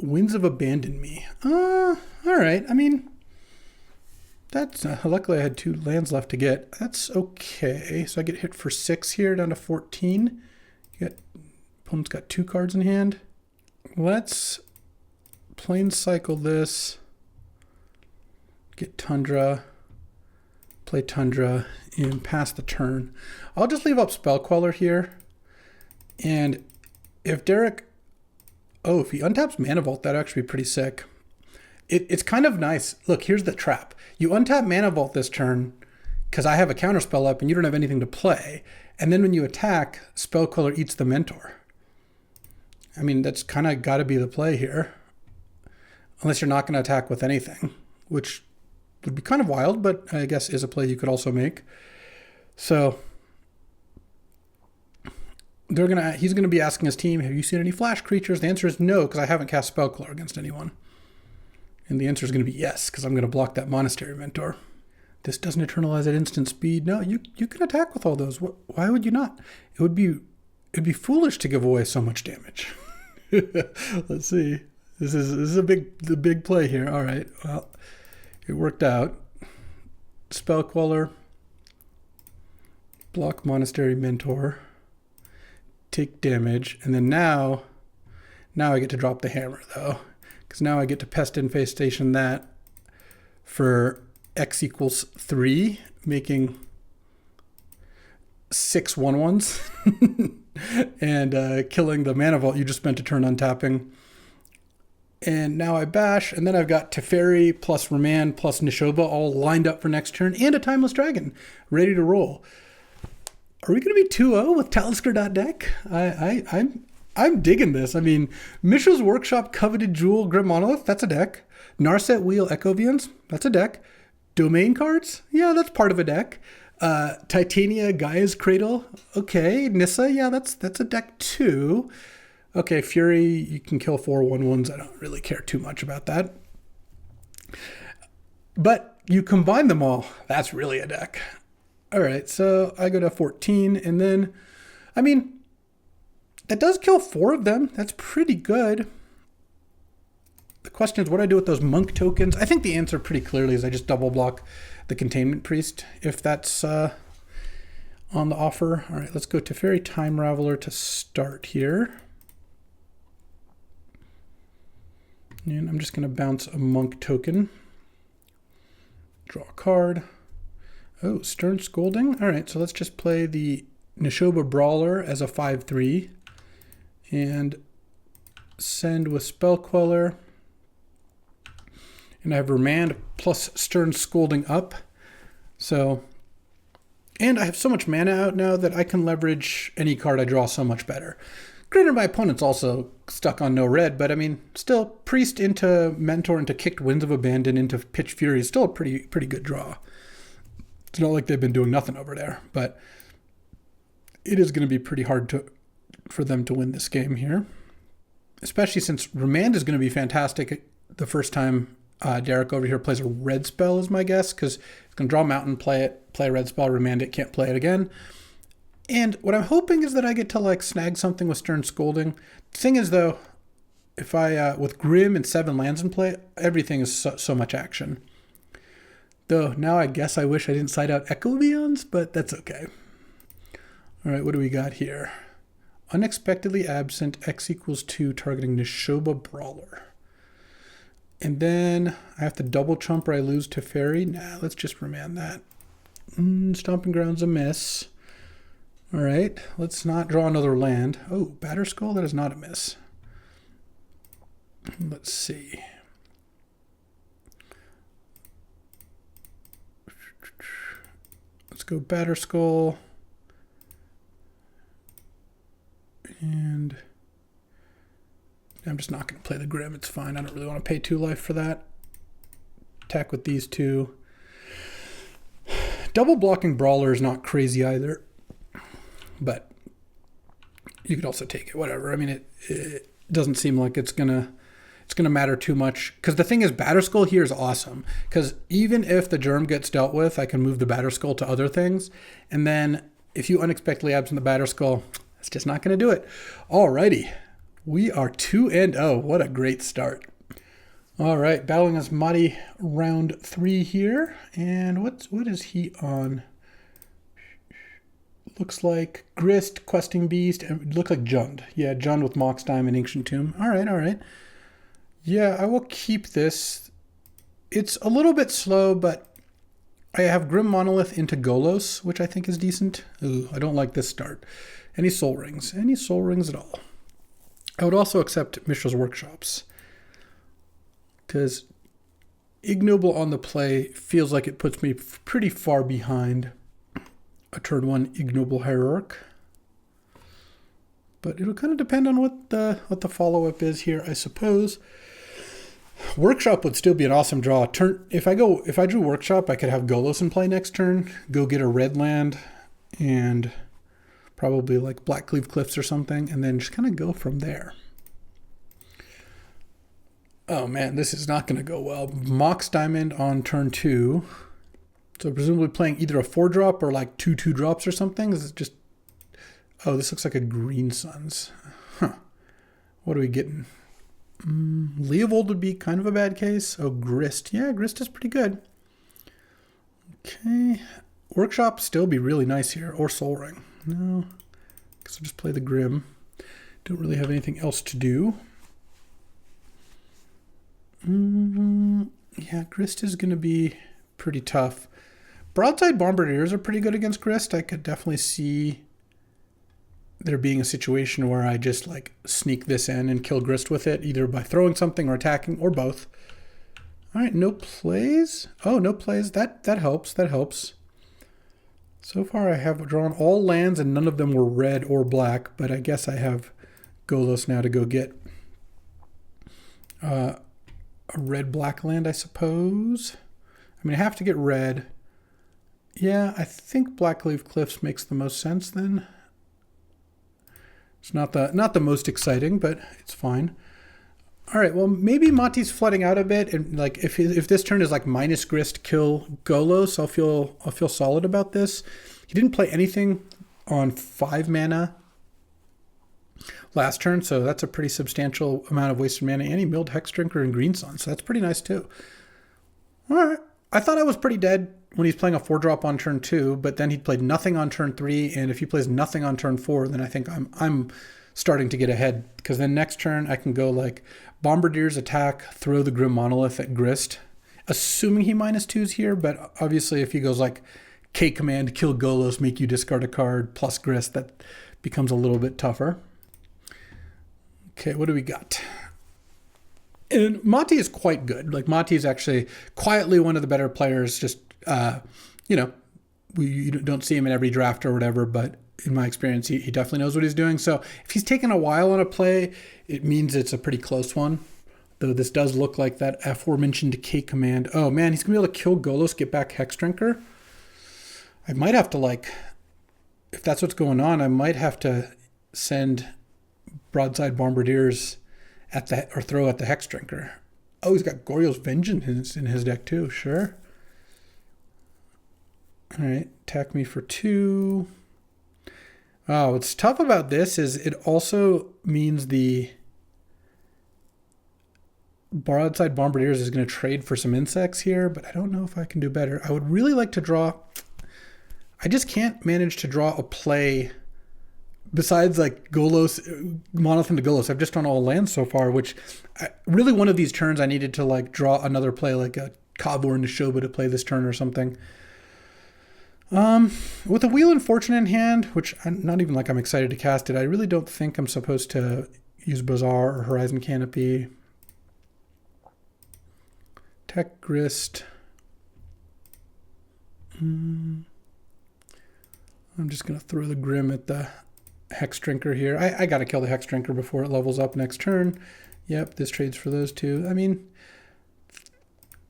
Winds of Abandon Me. All right. I mean, that's luckily I had 2 lands left to get. That's okay. So I get hit for 6 here, down to 14. Opponent's got 2 cards in hand. Let's Plain Cycle this. Get Tundra. Play Tundra and pass the turn. I'll just leave up Spell Queller here. And if Derek... Oh, if he untaps Mana Vault, that'd actually be pretty sick. It's kind of nice. Look, here's the trap. You untap Mana Vault this turn because I have a counterspell up and you don't have anything to play. And then when you attack, Spell Queller eats the Mentor. I mean, that's kind of got to be the play here. Unless you're not going to attack with anything, which would be kind of wild, but I guess is a play you could also make. So he's gonna be asking his team, have you seen any flash creatures? The answer is no, because I haven't cast Spell Queller against anyone. And the answer is going to be yes, because I'm going to block that Monastery Mentor. This doesn't eternalize at instant speed. No, you can attack with all those. Why would you not? It'd be foolish to give away so much damage. Let's see. This is the big play here. All right. Well, it worked out. Spell Queller, block Monastery Mentor, take damage, and then now I get to drop the hammer though, because now I get to Pest Infestation that for X equals 3, making 6 1/1s and killing the Mana Vault you just spent a turn untapping. And now I bash, and then I've got Teferi plus Remand plus Nishoba all lined up for next turn, and a Timeless Dragon ready to roll. Are we going to be 2-0 with Talisker.deck? I'm digging this. I mean, Mishra's Workshop, Coveted Jewel, Grim Monolith, that's a deck. Narset Wheel, Echovians, that's a deck. Domain cards, yeah, that's part of a deck. Titania, Gaia's Cradle, okay. Nissa, yeah, that's a deck too. Okay, Fury, you can kill 4 1/1s. I don't really care too much about that. But you combine them all, that's really a deck. All right, so I go to 14, and then, I mean, that does kill 4 of them. That's pretty good. The question is, what do I do with those monk tokens? I think the answer pretty clearly is I just double block the Containment Priest, if that's on the offer. All right, let's go to Teferi Time Raveler to start here. And I'm just going to bounce a monk token. Draw a card. Oh, Stern Scolding. All right, so let's just play the Nishoba Brawler as a 5/3 and send with Spell Queller. And I have Remand plus Stern Scolding up. So, and I have so much mana out now that I can leverage any card I draw so much better. Granted, my opponent's also stuck on no red, but I mean, still, Priest into Mentor into Kicked Winds of Abandon into Pitch Fury is still a pretty good draw. It's not like they've been doing nothing over there, but it is going to be pretty hard for them to win this game here. especially since Remand is going to be fantastic the first time Derek over here plays a red spell, is my guess, because it's going to draw Mountain, play a red spell, remand it, can't play it again. And what I'm hoping is that I get to like snag something with Stern Scolding. The thing is, though, if I, with Grim and 7 lands in play, everything is so much action. Though now I guess I wish I didn't side out Echo Beyonds, but that's okay. All right, what do we got here? Unexpectedly absent, X equals 2, targeting Nishoba Brawler. And then I have to double chump or I lose to Fairy. Nah, let's just remand that. Stomping Ground's a miss. All right, let's not draw another land. Oh, Batter Skull, that is not a miss. Let's see. Let's go Batter Skull. And I'm just not going to play the Grim. It's fine. I don't really want to pay 2 life for that. Attack with these 2. Double blocking Brawler is not crazy either. But you could also take it. Whatever. I mean, it doesn't seem like it's gonna matter too much. Because the thing is, Batterskull here is awesome. Because even if the Germ gets dealt with, I can move the Batterskull to other things. And then if you unexpectedly absent the Batterskull, it's just not going to do it. Alrighty. We are 2-0. What a great start. All right, battling as Manti round 3 here. And what is he on? Looks like Grist, Questing Beast, and look like Jund. Yeah, Jund with Mox Diamond, Ancient Tomb. All right. Yeah, I will keep this. It's a little bit slow, but I have Grim Monolith into Golos, which I think is decent. Ooh, I don't like this start. Any Soul Rings? Any Soul Rings at all? I would also accept Mishra's Workshops, because Ignoble on the play feels like it puts me pretty far behind a turn 1 Ignoble Hierarch. But it'll kind of depend on what the follow-up is here, I suppose. Workshop would still be an awesome draw. If I drew Workshop, I could have Golos in play next turn, go get a red land, and probably like Blackcleave Cliffs or something, and then just kind of go from there. Oh man, this is not going to go well. Mox Diamond on turn 2. So presumably playing either a 4-drop or like 2 2-drops or something. This is just... Oh, this looks like a Green Suns. Huh. What are we getting? Leovold would be kind of a bad case. Oh, Grist. Yeah, Grist is pretty good. Okay. Workshop still be really nice here. Or Soul Ring. No. Guess I'll just play the Grim. Don't really have anything else to do. Yeah, Grist is going to be pretty tough. Broadside Bombardiers are pretty good against Grist. I could definitely see there being a situation where I just like sneak this in and kill Grist with it, either by throwing something or attacking, or both. All right, no plays. Oh, no plays. That helps. That helps. So far I have drawn all lands and none of them were red or black, but I guess I have Golos now to go get a red-black land, I suppose. I mean, I have to get red. Yeah, I think Blackcleave Cliffs makes the most sense then. It's not the most exciting, but it's fine. All right, well, maybe Manti's flooding out a bit, and like if this turn is like minus Grist, kill Golos, I'll feel solid about this. He didn't play anything on 5 mana last turn, so that's a pretty substantial amount of wasted mana, and he milled Hexdrinker and Green Sun, so that's pretty nice too. All right, I thought I was pretty dead when he's playing a 4-drop on turn 2, but then he played nothing on turn 3, and if he plays nothing on turn 4, then I think I'm starting to get ahead, because then next turn I can go like Bombardiers attack, throw the Grim Monolith at Grist, assuming he -2s here, but obviously if he goes like K command, kill Golos, make you discard a card, plus Grist, that becomes a little bit tougher. Okay, what do we got? And Manti is quite good. Like, Manti is actually quietly one of the better players. Just, you don't see him in every draft or whatever, but in my experience, he definitely knows what he's doing. So if he's taken a while on a play, it means it's a pretty close one. Though this does look like that aforementioned K command. Oh man, he's going to be able to kill Golos, get back Hexdrinker. I might have to, like, if that's what's going on, I might have to send Broadside Bombardiers at the or throw at the Hex Drinker. Oh, he's got Goryo's Vengeance in his deck too. Sure. All right, attack me for 2. Oh, what's tough about this is it also means the Broadside Bombardiers is going to trade for some insects here, but I don't know if I can do better. I would really like to draw. I just can't manage to draw a play besides like Golos, Monolith into Golos. I've just drawn all lands so far, which really one of these turns I needed to like draw another play, like a Kavor into Shoba to play this turn or something. With a Wheel of Fortune in hand, which I'm not even like I'm excited to cast it, I really don't think I'm supposed to use Bazaar or Horizon Canopy. Tech Grist. I'm just going to throw the Grim at the Hex Drinker here. I got to kill the Hex Drinker before it levels up next turn. Yep, this trades for those 2. I mean,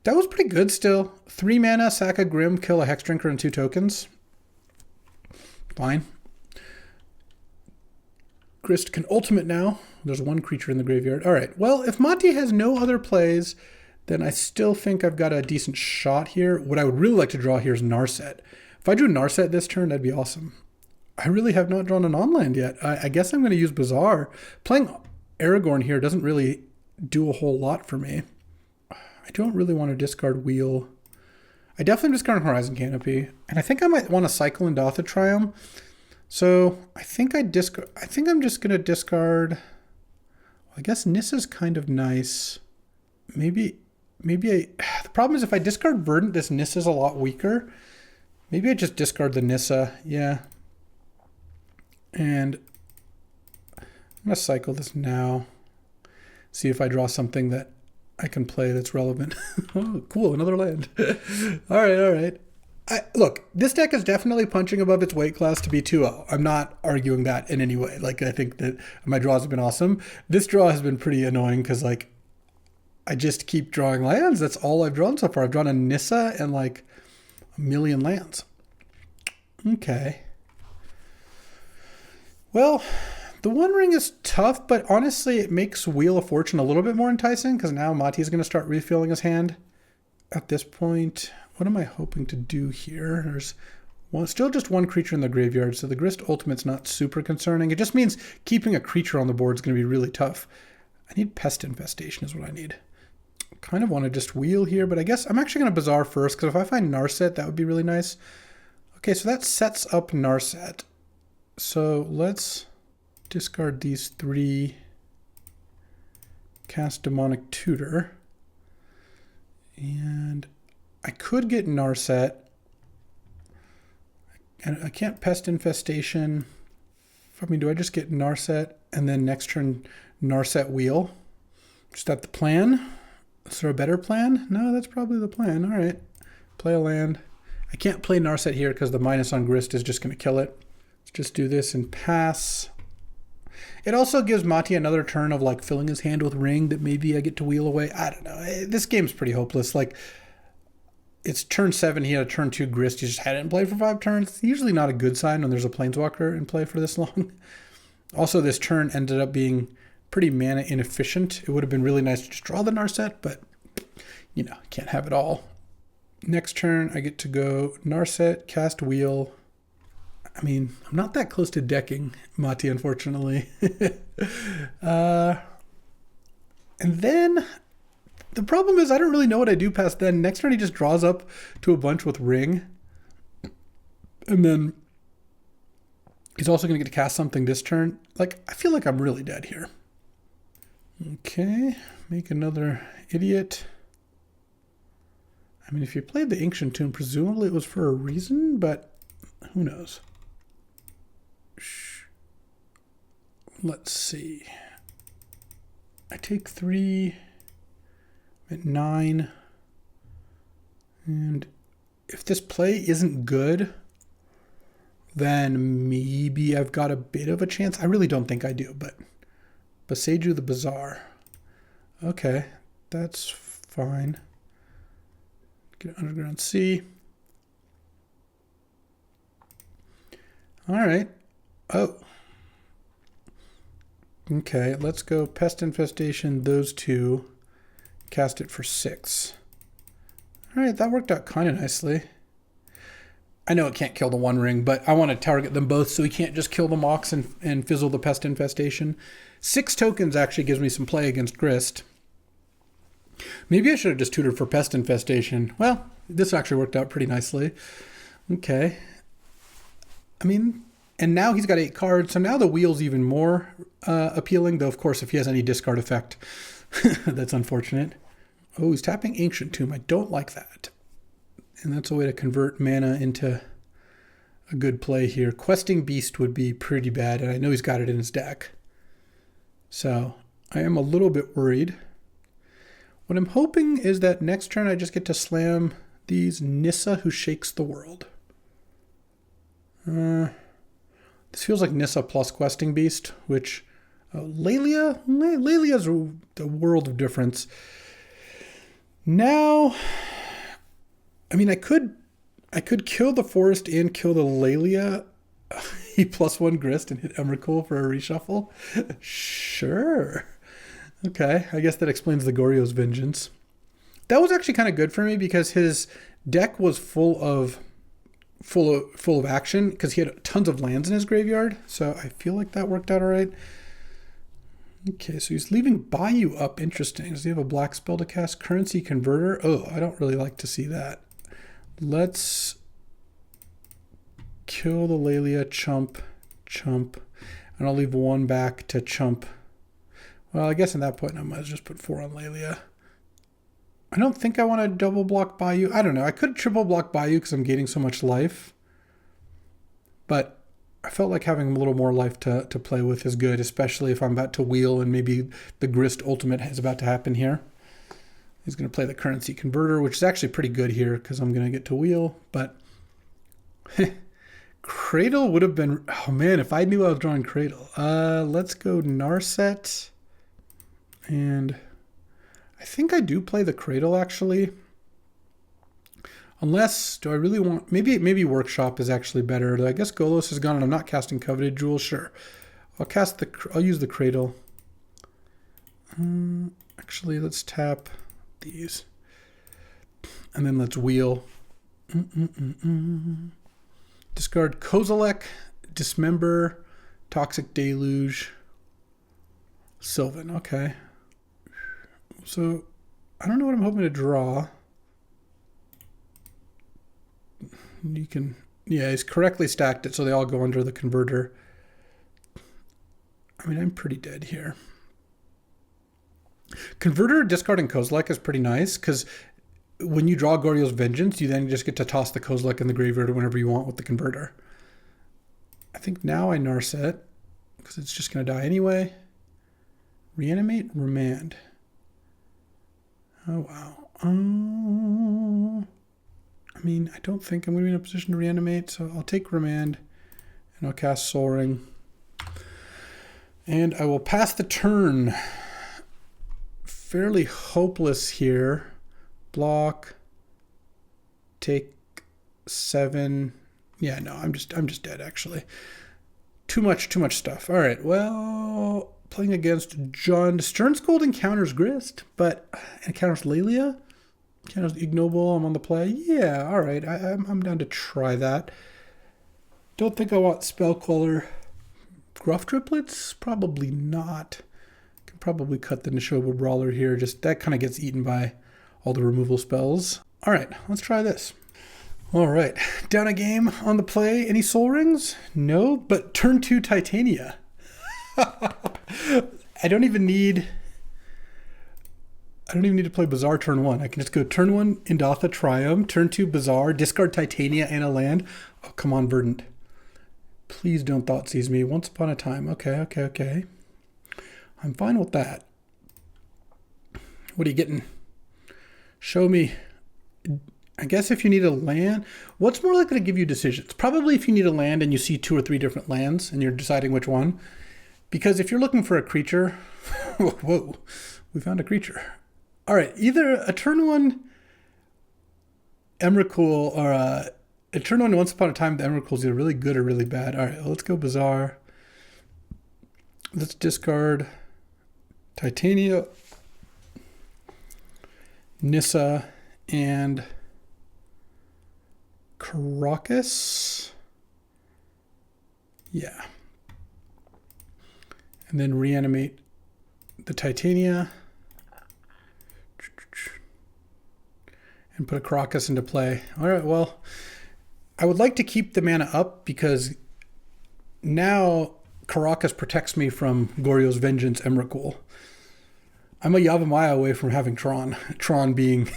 that was pretty good still. 3 mana, sack a Grim, kill a Hex Drinker and 2 tokens. Fine. Grist can ultimate now. There's 1 creature in the graveyard. All right, well, if Manti has no other plays, then I still think I've got a decent shot here. What I would really like to draw here is Narset. If I drew Narset this turn, that'd be awesome. I really have not drawn an on-land yet. I guess I'm going to use Bazaar. Playing Aragorn here doesn't really do a whole lot for me. I don't really want to discard Wheel. I definitely discard Horizon Canopy. And I think I might want to cycle in Dotha Triumph. So I think I'm just going to discard. Well, I guess Nissa's kind of nice. Maybe the problem is if I discard Verdant, this Nissa's a lot weaker. Maybe I just discard the Nissa. Yeah. And I'm going to cycle this now. See if I draw something that I can play that's relevant. Oh, cool. Another land. All right. Look, this deck is definitely punching above its weight class to be 2-0. I'm not arguing that in any way. Like, I think that my draws have been awesome. This draw has been pretty annoying because, like, I just keep drawing lands. That's all I've drawn so far. I've drawn a Nissa and like a million lands. Okay. Well, the One Ring is tough, but honestly, it makes Wheel of Fortune a little bit more enticing because now Manti is going to start refilling his hand. At this point, what am I hoping to do here? There's still just 1 creature in the graveyard, so the Grist Ultimate's not super concerning. It just means keeping a creature on the board is going to be really tough. I need Pest Infestation is what I need. Kind of want to just wheel here, but I guess I'm actually going to Bazaar first because if I find Narset, that would be really nice. Okay, so that sets up Narset. So let's discard these 3, cast Demonic Tutor, and I could get Narset, and I can't Pest Infestation. I mean, do I just get Narset and then next turn Narset Wheel? Is that the plan? Is there a better plan? No, that's probably the plan. All right. Play a land. I can't play Narset here because the minus on Grist is just going to kill it. Let's just do this and pass. It also gives Manti another turn of like filling his hand with Ring that maybe I get to wheel away. I don't know. This game's pretty hopeless. Like, it's turn 7. He had a turn 2 Grist. He just had it in play for 5 turns. It's usually not a good sign when there's a Planeswalker in play for this long. Also, this turn ended up being pretty mana inefficient. It would have been really nice to just draw the Narset, but you know, can't have it all. Next turn, I get to go Narset, cast Wheel. I mean, I'm not that close to decking Manti, unfortunately. And then the problem is I don't really know what I do past then. Next turn, he just draws up to a bunch with Ring. And then he's also going to get to cast something this turn. Like, I feel like I'm really dead here. Okay, make another idiot. I mean, if you played the Ancient Tomb, presumably it was for a reason, but who knows? Let's see. I take 3 at 9. And if this play isn't good, then maybe I've got a bit of a chance. I really don't think I do, but Boseiju the Bazaar. Okay, that's fine. Get Underground Sea. All right. Oh. Okay, let's go Pest Infestation, those two. Cast it for 6. All right, that worked out kind of nicely. I know it can't kill the One Ring, but I want to target them both so he can't just kill the Mox and fizzle the Pest Infestation. 6 tokens actually gives me some play against Grist. Maybe I should have just tutored for Pest Infestation. Well, this actually worked out pretty nicely. Okay. I mean, and now he's got 8 cards, so now the wheel's even more appealing, though, of course, if he has any discard effect, that's unfortunate. Oh, he's tapping Ancient Tomb. I don't like that. And that's a way to convert mana into a good play here. Questing Beast would be pretty bad, and I know he's got it in his deck. So I am a little bit worried. What I'm hoping is that next turn I just get to slam these Nissa Who Shakes the World. This feels like Nissa plus Questing Beast, which Lelia's a world of difference. Now, I mean, I could kill the Forest and kill the Lelia. He +1 Grist and hit Emrakul for a reshuffle. Sure. Okay, I guess that explains the Goryo's Vengeance. That was actually kind of good for me because his deck was full of action because he had tons of lands in his graveyard. So I feel like that worked out all right. Okay, so he's leaving Bayou up. Interesting. Does he have a black spell to cast? Currency Converter? Oh, I don't really like to see that. Let's kill the Lelia, chump, and I'll leave 1 back to chump. Well, I guess at that point I might just put 4 on Lelia. I don't think I want to double block Bayou. I don't know. I could triple block Bayou because I'm gaining so much life. But I felt like having a little more life to play with is good, especially if I'm about to wheel and maybe the Grist Ultimate is about to happen here. He's going to play the Currency Converter, which is actually pretty good here because I'm going to get to wheel. But Cradle would have been... Oh, man, if I knew I was drawing Cradle. Let's go Narset. And I think I do play the Cradle, actually. Unless, do I really want... Maybe Workshop is actually better. I guess Golos is gone and I'm not casting Coveted Jewel. Sure. I'll use the Cradle. Actually, let's tap these. And then let's wheel. Discard Kozilek, Dismember, Toxic Deluge, Sylvan. Okay. So, I don't know what I'm hoping to draw. You can... Yeah, he's correctly stacked it so they all go under the converter. I mean, I'm pretty dead here. Converter discarding Kozilek is pretty nice because when you draw Goryo's Vengeance, you then just get to toss the Kozilek in the graveyard whenever you want with the converter. I think now I Narset because it's just going to die anyway. Reanimate, Remand. Oh, wow. I mean, I don't think I'm going to be in a position to reanimate, so I'll take Remand and I'll cast Soul Ring. And I will pass the turn. Fairly hopeless here. Block. Take 7. Yeah, no, I'm just dead actually. Too much stuff. All right, well, playing against John. Stern's Gold encounters Grist, but encounters Lelia. Encounters Ignoble. I'm on the play. Yeah, all right. I'm down to try that. Don't think I want Spellcaller. Gruff Triplets? Probably not. Can probably cut the Neshoba Brawler here. Just that kind of gets eaten by all the removal spells. All right, let's try this. All right, down a game on the play. Any Soul Rings? No, but turn 2 Titania. I don't even need to play Bazaar turn 1. I can just go turn 1 Indatha Triumph, turn 2 Bazaar, discard Titania and a land. Oh, come on, Verdant. Please don't Thoughtseize me. Once upon a time. Okay. I'm fine with that. What are you getting? Show me. I guess if you need a land, what's more likely to give you decisions? Probably if you need a land and you see 2 or 3 different lands and you're deciding which one. Because if you're looking for a creature, whoa, we found a creature. All right, either a turn 1 Emrakul or a turn 1 Once Upon a Time the Emrakul is either really good or really bad. All right, let's go Bazaar. Let's discard Titania, Nissa, and Caracas. Yeah. And then reanimate the Titania. And put a Caracas into play. All right, well, I would like to keep the mana up because now Caracas protects me from Goryo's Vengeance Emrakul. I'm a Yavimaya away from having Tron. Tron being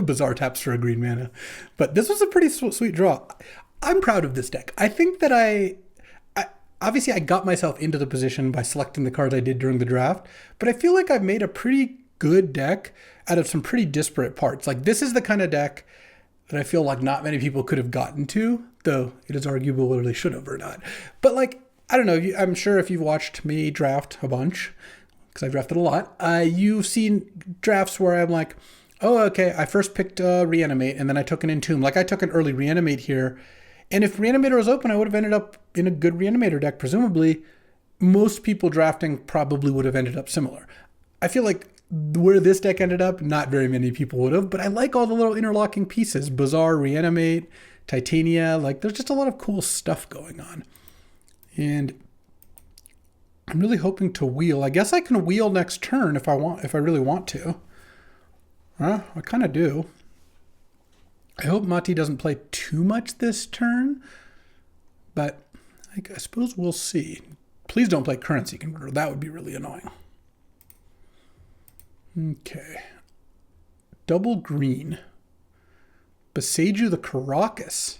bizarre taps for a green mana. But this was a pretty sweet draw. I'm proud of this deck. I think that I obviously I got myself into the position by selecting the cards I did during the draft, but I feel like I've made a pretty good deck out of some pretty disparate parts. Like this is the kind of deck that I feel like not many people could have gotten to, though it is arguable whether they should have or not. But like, I don't know, I'm sure if you've watched me draft a bunch, because I've drafted a lot, you've seen drafts where I'm like, oh, okay, I first picked Reanimate, and then I took an Entomb. Like I took an early Reanimate here, and if Reanimator was open, I would have ended up in a good Reanimator deck, presumably. Most people drafting probably would have ended up similar. I feel like where this deck ended up, not very many people would have, but I like all the little interlocking pieces. Bazaar, Reanimate, Titania, like there's just a lot of cool stuff going on. And I'm really hoping to wheel. I guess I can wheel next turn if I really want to. I kind of do. I hope Manti doesn't play too much this turn, but I suppose we'll see. Please don't play Currency Converter. That would be really annoying. Okay. Double green. Beseju the Caracas.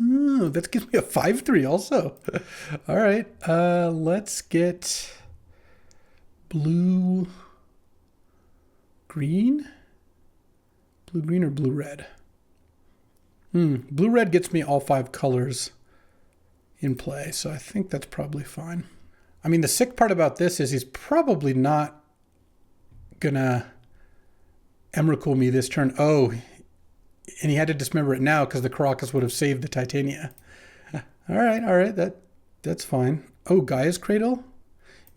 Oh, that gives me a 5/3 also. All right. Let's get blue green. Blue green or blue red? Blue red gets me all 5 colors in play, so I think that's probably fine. I mean, the sick part about this is he's probably not gonna Emrakul me this turn. Oh, and he had to dismember it now because the Caracas would have saved the Titania. All right, that's fine. Oh, Gaia's Cradle?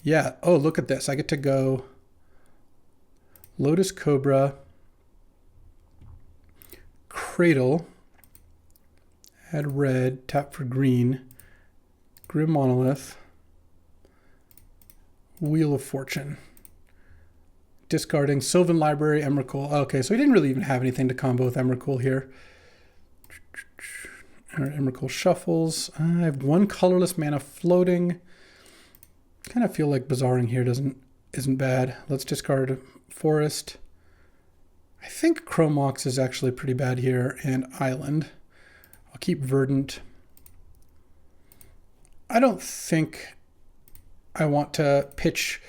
Yeah, oh, look at this. I get to go Lotus Cobra, Cradle, add red, tap for green, Grim Monolith, Wheel of Fortune. Discarding Sylvan Library, Emrakul. Okay, so he didn't really even have anything to combo with Emrakul here. Emrakul shuffles. I have 1 colorless mana floating. Kind of feel like Bazaring here isn't bad. Let's discard Forest. I think Chromox is actually pretty bad here, and Island. I'll keep Verdant. I don't think I want to pitch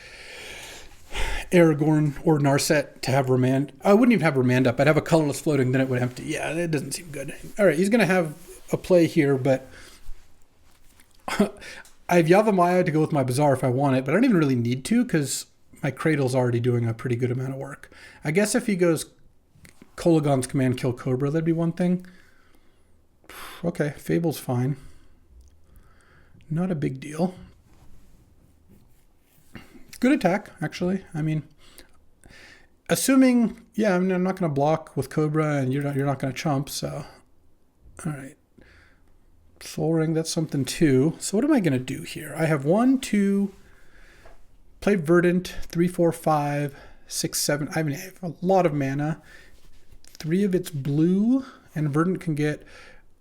Aragorn or Narset to have Remand. I wouldn't even have Remand up. I'd have a colorless floating, then it would empty. Yeah, that doesn't seem good. All right, he's going to have a play here, but I have Yavimaya to go with my Bazaar if I want it, but I don't even really need to because my Cradle's already doing a pretty good amount of work. I guess if he goes Kolagon's Command Kill Cobra, that'd be one thing. Okay, Fable's fine. Not a big deal. Good attack, actually. I mean, assuming, yeah, I mean, I'm not going to block with Cobra, and you're not going to chump. So, all right, Soul Ring. That's something too. So what am I going to do here? I have 1, 2, play Verdant, 3, 4, 5, 6, 7. I mean, I have a lot of mana. 3 of it's blue, and Verdant can get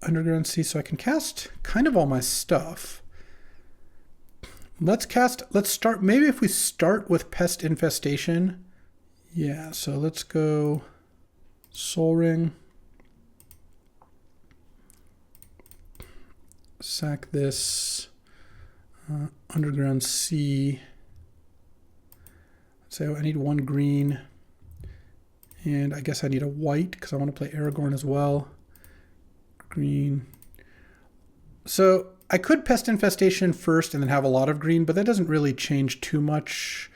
Underground Sea, so I can cast kind of all my stuff. Let's start, maybe if we start with Pest Infestation. Yeah, so let's go Soul Ring. Sack this. Underground Sea. So I need 1 green. And I guess I need a white because I want to play Aragorn as well. Green. So I could Pest Infestation first and then have a lot of green, but that doesn't really change too much.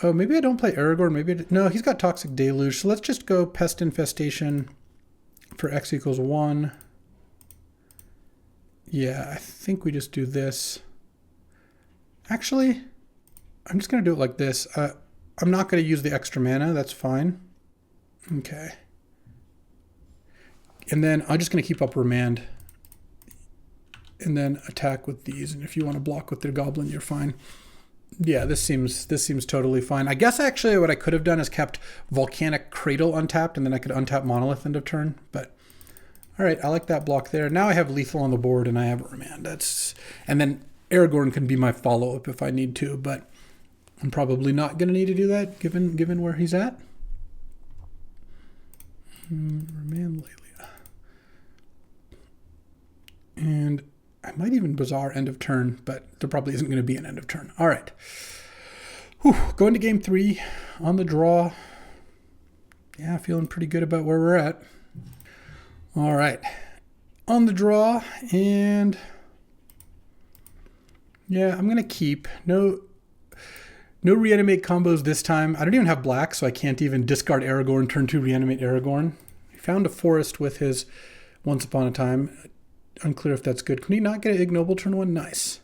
Oh, maybe I don't play Aragorn. Maybe no, he's got Toxic Deluge. So let's just go Pest Infestation for X equals 1. Yeah, I think we just do this. Actually, I'm just going to do it like this. I'm not going to use the extra mana. That's fine. Okay. And then I'm just going to keep up Remand. And then attack with these. And if you want to block with their Goblin, you're fine. Yeah, this seems totally fine. I guess actually what I could have done is kept Volcanic Cradle untapped, and then I could untap Monolith end of turn. But all right, I like that block there. Now I have lethal on the board, and I have Remand. And then Aragorn can be my follow-up if I need to, but I'm probably not going to need to do that given where he's at. Remand Lelia. And I might even Bazaar end of turn, but there probably isn't going to be an end of turn. All right. Whew, going to game 3 on the draw. Yeah, feeling pretty good about where we're at. All right. On the draw, and yeah, I'm going to keep. No reanimate combos this time. I don't even have black, so I can't even discard Aragorn, turn 2 reanimate Aragorn. He found a forest with his Once Upon a Time. Unclear if that's good. Can he not get an ignoble turn 1? Nice.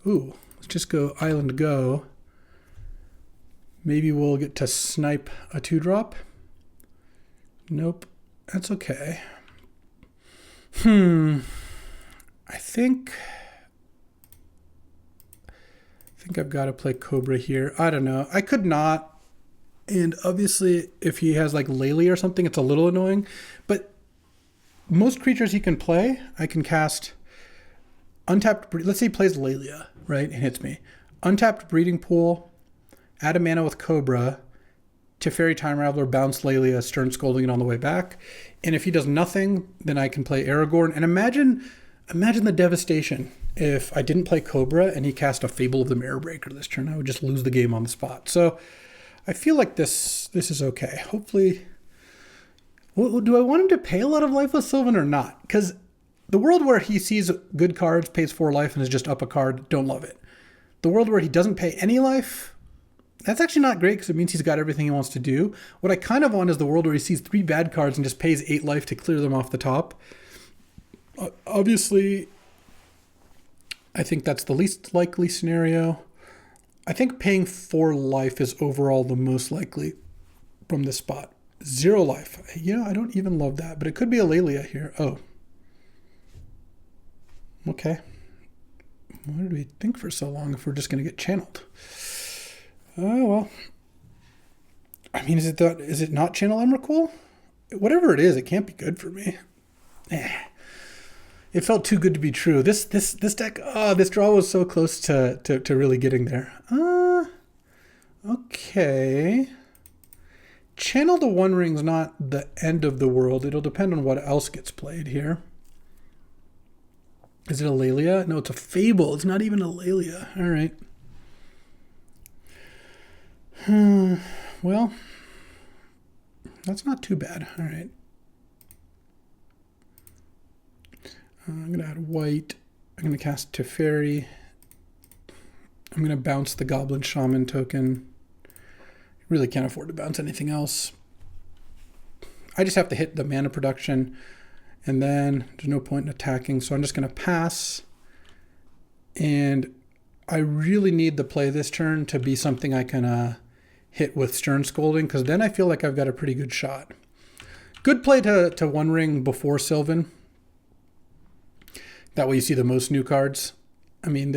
Ooh, let's just go Island Go. Maybe we'll get to snipe a 2-drop. Nope. That's okay. I think I've got to play Cobra here. I don't know. I could not. And obviously, if he has like Lele or something, it's a little annoying. But most creatures he can play, I can cast untapped. Let's say he plays Lelia, right? And hits me. Untapped Breeding Pool, add a mana with Cobra, Teferi Time Raveler, bounce Lelia, Stern Scolding it on the way back. And if he does nothing, then I can play Aragorn. And imagine the devastation if I didn't play Cobra and he cast a Fable of the Mirror Breaker this turn. I would just lose the game on the spot. So I feel like this is okay. Hopefully. Do I want him to pay a lot of Lifeless Sylvan or not? Because the world where he sees good cards, pays 4 life, and is just up a card, don't love it. The world where he doesn't pay any life, that's actually not great because it means he's got everything he wants to do. What I kind of want is the world where he sees 3 bad cards and just pays 8 life to clear them off the top. Obviously, I think that's the least likely scenario. I think paying 4 life is overall the most likely from this spot. 0 life. I don't even love that, but it could be a Lelia here. Oh. Okay. Why did we think for so long if we're just going to get channeled? Oh, well. I mean, is it not channel Emrakul? Whatever it is, it can't be good for me. It felt too good to be true. This deck, this draw was so close to really getting there. Okay. Channel the One Ring's not the end of the world. It'll depend on what else gets played here. Is it a Lelia? No, it's a Fable. It's not even a Lelia. All right. Well, that's not too bad. All right. I'm going to add white. I'm going to cast Teferi. I'm going to bounce the Goblin Shaman token. Really can't afford to bounce anything else. I just have to hit the mana production, and then there's no point in attacking, so I'm just going to pass. And I really need the play this turn to be something I can hit with Stern Scolding, because then I feel like I've got a pretty good shot. Good play to One Ring before Sylvan. That way you see the most new cards. I mean,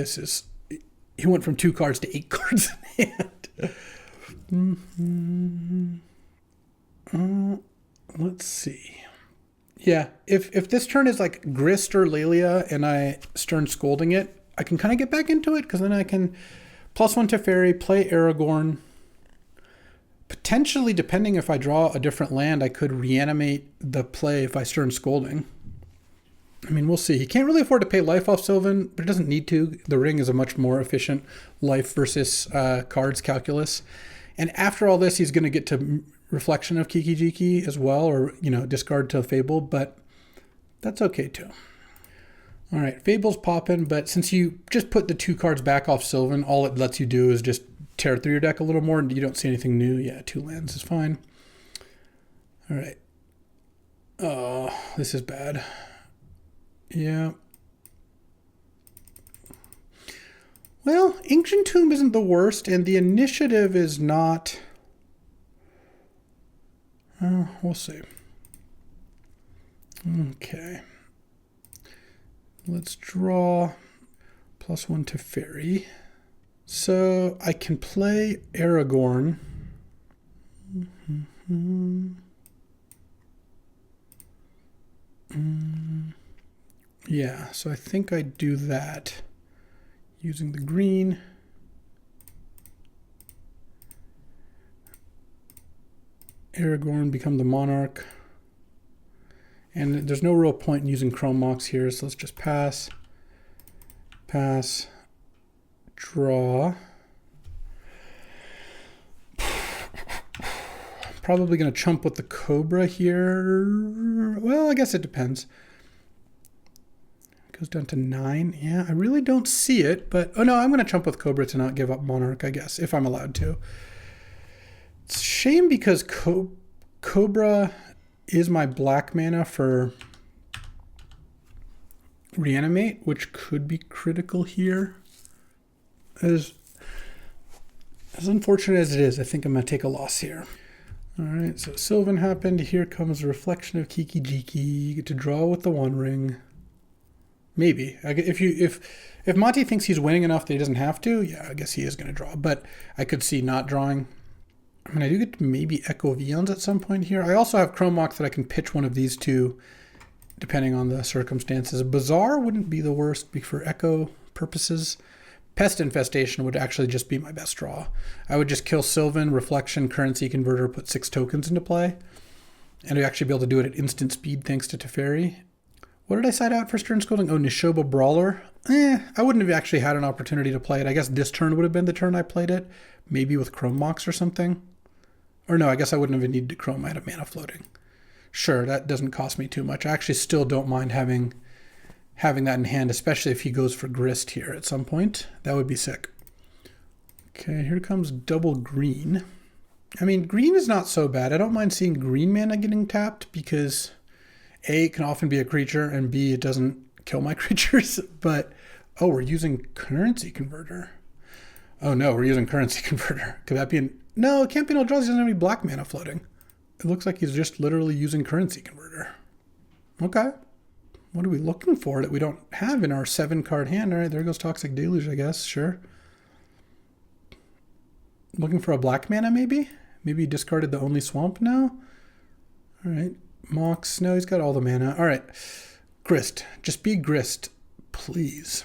he went from 2 cards to 8 cards in hand. Let's see. Yeah, if this turn is like Grist or Lelia and I Stern Scolding it, I can kind of get back into it because then I can +1 Teferi, play Aragorn. Potentially, depending if I draw a different land, I could reanimate the play if I Stern Scolding. I mean, we'll see. He can't really afford to pay life off Sylvan, but he doesn't need to. The Ring is a much more efficient life versus cards calculus. And after all this, he's going to get to Reflection of Kiki Jiki as well, or, discard to Fable, but that's okay too. All right, Fable's popping, but since you just put the 2 cards back off Sylvan, all it lets you do is just tear through your deck a little more, and you don't see anything new. Yeah, 2 lands is fine. All right. Oh, this is bad. Yeah. Well, Ancient Tomb isn't the worst, and the initiative is not... we'll see. Okay. Let's draw +1 to Fairy. So I can play Aragorn. Yeah, so I think I do that using the green. Aragorn become the monarch. And there's no real point in using Chrome Mox here, so let's just pass. Pass. Draw. Probably going to chump with the Cobra here. Well, I guess it depends. Goes down to 9. Yeah, I really don't see it, but... Oh, no, I'm going to chump with Cobra to not give up Monarch, I guess, if I'm allowed to. It's a shame because Cobra is my black mana for Reanimate, which could be critical here. As unfortunate as it is, I think I'm going to take a loss here. All right, so Sylvan happened. Here comes a reflection of Kiki Jiki. You get to draw with the One Ring. Maybe. If Manti thinks he's winning enough that he doesn't have to, yeah, I guess he is going to draw. But I could see not drawing. I mean, I do get to maybe Echo Vions at some point here. I also have Chrome Mox that I can pitch one of these two, depending on the circumstances. Bazaar wouldn't be the worst for Echo purposes. Pest Infestation would actually just be my best draw. I would just kill Sylvan, Reflection, Currency Converter, put 6 tokens into play. And I'd actually be able to do it at instant speed thanks to Teferi. What did I side out for Stern Scolding? Oh, Nishoba Brawler. I wouldn't have actually had an opportunity to play it. I guess this turn would have been the turn I played it. Maybe with Chrome Mox or something. Or no, I guess I wouldn't have needed to Chrome. I had a mana floating. Sure, that doesn't cost me too much. I actually still don't mind having that in hand, especially if he goes for Grist here at some point. That would be sick. Okay, here comes double green. I mean, green is not so bad. I don't mind seeing green mana getting tapped because A, it can often be a creature, and B, it doesn't kill my creatures. But, oh, we're using Currency Converter. Oh no, we're using Currency Converter. Could that be an... No, it can't be no draws. He doesn't have any black mana floating. It looks like he's just literally using Currency Converter. Okay. What are we looking for that we don't have in our 7-card hand? All right, there goes Toxic Deluge, I guess. Sure. Looking for a black mana, maybe? Maybe he discarded the only swamp now? All right. Mox. No, he's got all the mana. All right. Grist. Just be Grist, please.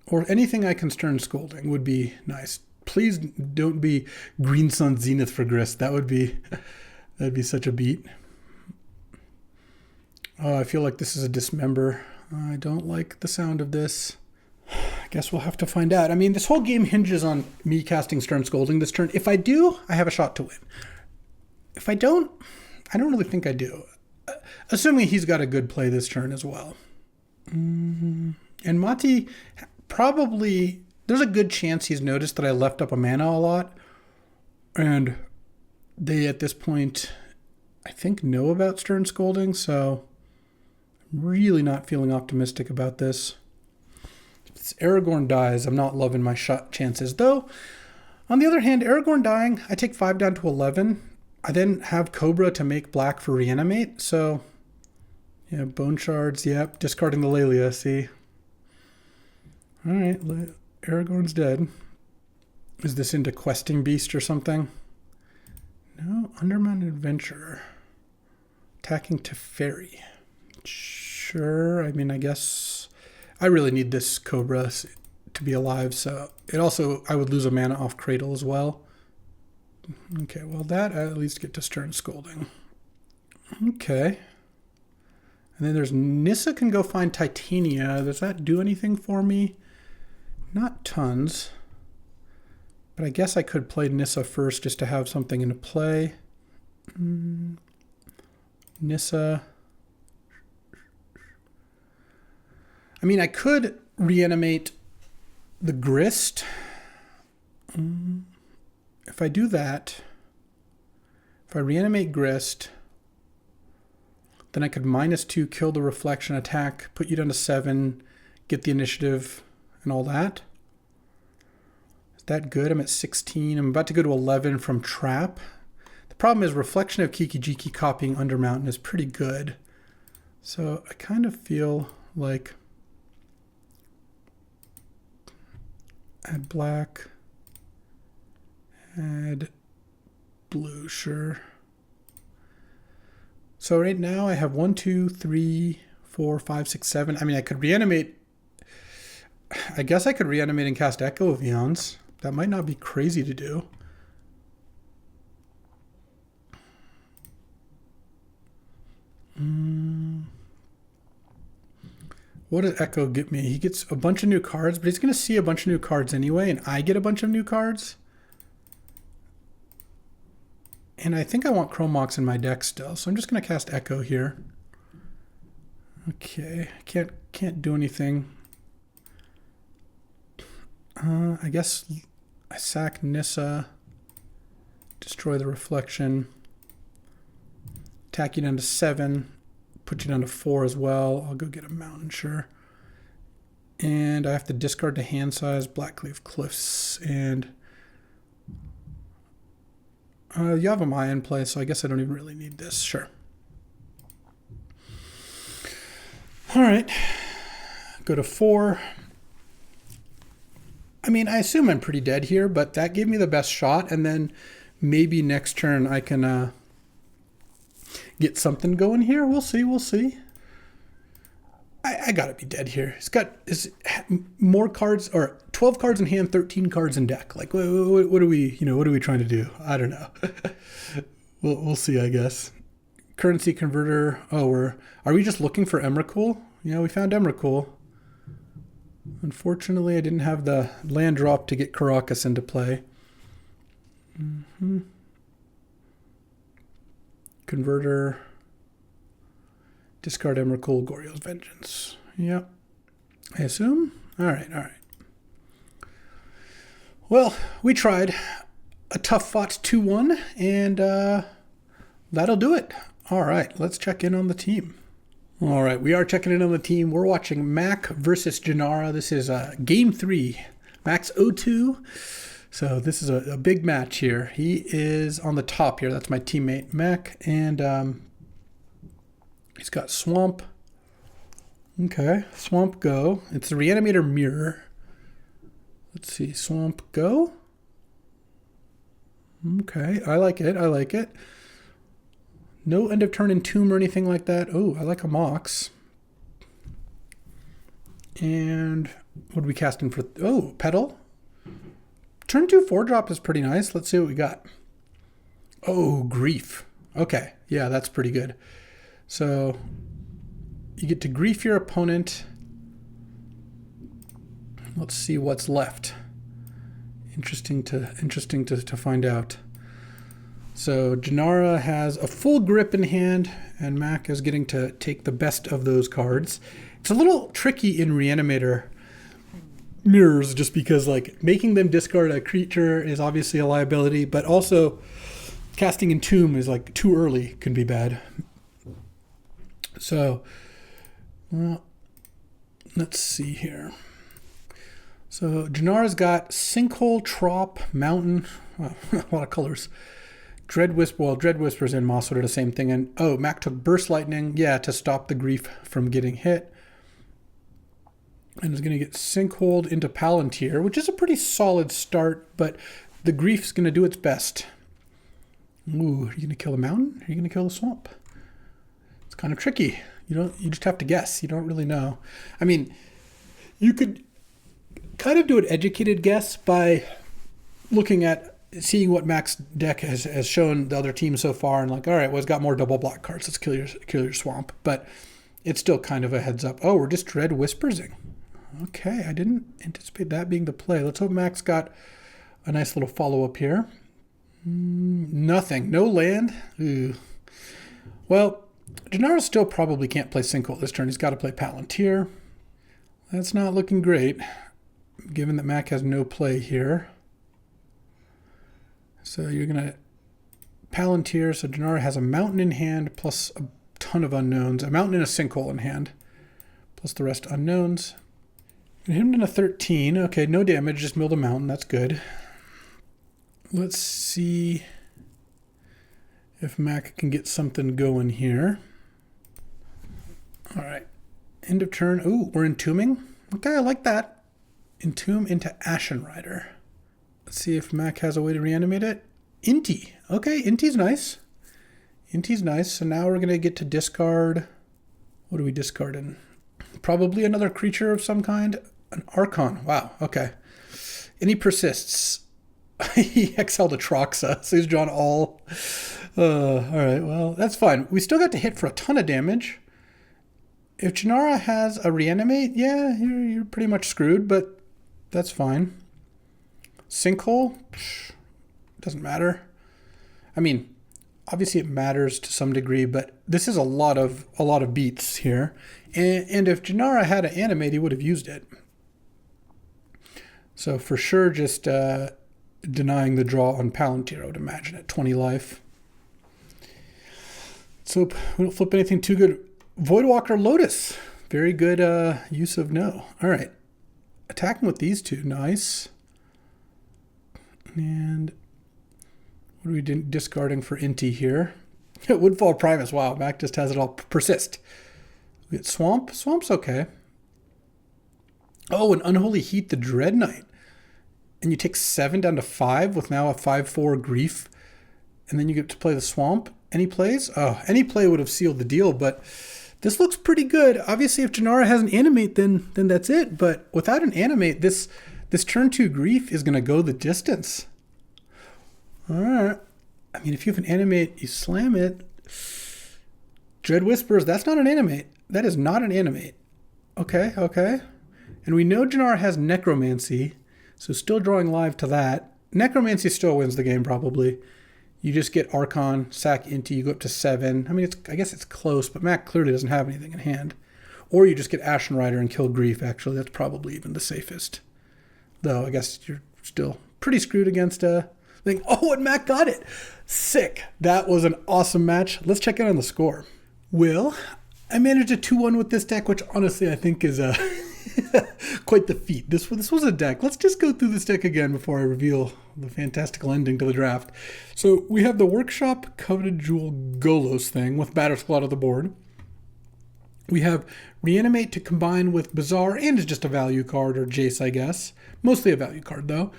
Or anything I can Stern Scolding would be nice. Please don't be Green Sun Zenith for Grist. That'd be such a beat. Oh, I feel like this is a dismember. I don't like the sound of this. I guess we'll have to find out. I mean, this whole game hinges on me casting Stern Scolding this turn. If I do, I have a shot to win. If I don't really think I do. Assuming he's got a good play this turn as well. And Manti probably... There's a good chance he's noticed that I left up a mana a lot. And they, at this point, I think know about Stern Scolding, so I'm really not feeling optimistic about this. If Aragorn dies, I'm not loving my shot chances. Though, on the other hand, Aragorn dying, I take 5 down to 11. I then have Cobra to make black for Reanimate, so... Yeah, Bone Shards, yep, discarding the Lelia, see? Alright, Aragorn's dead. Is this into Questing Beast or something? No, Undermined Adventurer. Attacking Teferi. Sure, I mean, I guess... I really need this Cobra to be alive, so... It also, I would lose a mana off Cradle as well. Okay, well, that I at least get to Stern Scolding. Okay. And then there's Nissa can go find Titania. Does that do anything for me? Not tons. But I guess I could play Nissa first just to have something into play. Nissa. I mean, I could reanimate the Grist. If I do that, if I reanimate Grist, then I could -2 kill the Reflection attack, put you down to 7, get the initiative and all that. Is that good? I'm at 16. I'm about to go to 11 from trap. The problem is Reflection of Kiki-Jiki copying Undermountain is pretty good. So I kind of feel like add black, add blue, sure. So right now I have 1, 2, 3, 4, 5, 6, 7. I mean, I could reanimate. I guess I could reanimate and cast Echo of Eons. That might not be crazy to do. What does Echo get me? He gets a bunch of new cards, but he's going to see a bunch of new cards anyway, and I get a bunch of new cards. And I think I want Chrome Mox in my deck still, so I'm just going to cast Echo here. Okay, can't do anything. I guess I sack Nissa, destroy the Reflection, attack you down to 7, put you down to 4 as well. I'll go get a Mountain, sure. And I have to discard to hand size Blackleaf Cliffs, and you have a Maya in play, so I guess I don't even really need this, sure. All right, go to 4. I mean, I assume I'm pretty dead here, but that gave me the best shot, and then maybe next turn I can get something going here. We'll see, we'll see. I gotta be dead here. He's got more cards, or 12 cards in hand, 13 cards in deck. Like, what are we, what are we trying to do? I don't know. we'll see, I guess. Currency converter. Oh, are we just looking for Emrakul? Yeah, we found Emrakul. Unfortunately, I didn't have the land drop to get Karakas into play. Converter. Discard Emrakul, Goryo's Vengeance. Yep. I assume? All right. Well, we tried. A tough fought 2-1, and that'll do it. All right, let's check in on the team. All right, we are checking in on the team. We're watching Mac versus Janara. This is game 3. Mac's 0-2. So this is a big match here. He is on the top here. That's my teammate, Mac, and he's got Swamp. Okay, Swamp go. It's the Reanimator Mirror. Let's see, Swamp go. Okay, I like it. No end of turn Entomb or anything like that. Oh, I like a Mox. And what are we casting for? Oh, Petal. Turn 2 4-drop is pretty nice. Let's see what we got. Oh, Grief. Okay, yeah, that's pretty good. So you get to grief your opponent. Let's see what's left. Interesting to find out. So Janara has a full grip in hand, and Mac is getting to take the best of those cards. It's a little tricky in Reanimator mirrors just because like making them discard a creature is obviously a liability, but also casting Entomb is like too early, can be bad. So, well, let's see here. So Janara's got Sinkhole, Trop, Mountain, a lot of colors. Dread Whisper, well, Dread Whispers and Moss are the same thing. And oh, Mac took Burst Lightning, yeah, to stop the grief from getting hit. And is going to get Sinkhole into Palantir, which is a pretty solid start, but the grief's going to do its best. Ooh, are you going to kill a mountain? Or are you going to kill a swamp? It's kind of tricky. You just have to guess. You don't really know. I mean, you could kind of do an educated guess by looking at seeing what Mac's deck has shown the other team so far, and like, all right, well, it's got more double black cards. Let's kill your swamp. But it's still kind of a heads up. Oh, we're just Dread Whispersing. Okay, I didn't anticipate that being the play. Let's hope Mac's got a nice little follow-up here. Nothing. No land. Ooh. Well, Janara still probably can't play Sinkhole this turn. He's got to play Palantir. That's not looking great, given that Mac has no play here. So you're going to Palantir. So Janara has a mountain in hand plus a ton of unknowns. A mountain and a Sinkhole in hand plus the rest unknowns. Hit him in a 13. Okay, no damage, just milled a mountain. That's good. Let's see if Mac can get something going here. All right. End of turn. Ooh, we're entombing. Okay, I like that. Entomb into Ashen Rider. Let's see if Mac has a way to reanimate it. Inti. Okay, Inti's nice. Inti's nice. So now we're going to get to discard. What are we discarding? Probably another creature of some kind. An Archon. Wow, okay. And he persists. He exiled a Troxa, so he's drawn all. All right, well, that's fine. We still got to hit for a ton of damage. If Janara has a reanimate, yeah, you're pretty much screwed, but that's fine. Sinkhole? Doesn't matter. I mean, obviously it matters to some degree, but this is a lot of beats here. And if Janara had an animate, he would have used it. So for sure, just denying the draw on Palantir, I would imagine, at 20 life. So we don't flip anything too good. Voidwalker Lotus. Very good use of no. All right. Attacking with these two. Nice. And what are we discarding for Inti here? Woodfall Primus. Wow, Mac just has it all. Persist. We get Swamp. Swamp's okay. Oh, an Unholy Heat, the Dread Knight. And you take 7 down to 5 with now a 5/4 Grief. And then you get to play the Swamp. Any plays? Oh, any play would have sealed the deal, but this looks pretty good. Obviously, if Janara has an animate, then that's it. But without an animate, this turn 2 Grief is going to go the distance. All right. I mean, if you have an animate, you slam it. Dread Whispers, that's not an animate. That is not an animate. Okay, okay. And we know Janara has Necromancy, so still drawing live to that. Necromancy still wins the game, probably. You just get Archon, sack Inti, you go up to 7. I mean, I guess it's close, but Mac clearly doesn't have anything in hand. Or you just get Ashen Rider and kill Grief, actually. That's probably even the safest. Though, I guess you're still pretty screwed against a thing. Oh, and Mac got it! Sick! That was an awesome match. Let's check in on the score. Well, I managed a 2-1 with this deck, which honestly I think is quite the feat. This was a deck. Let's just go through this deck again before I reveal the fantastical ending to the draft. So we have the Workshop Coveted Jewel Golos thing with Batter Squad on the board. We have Reanimate to combine with Bazaar and is just a value card, or Jace, I guess. Mostly a value card, though.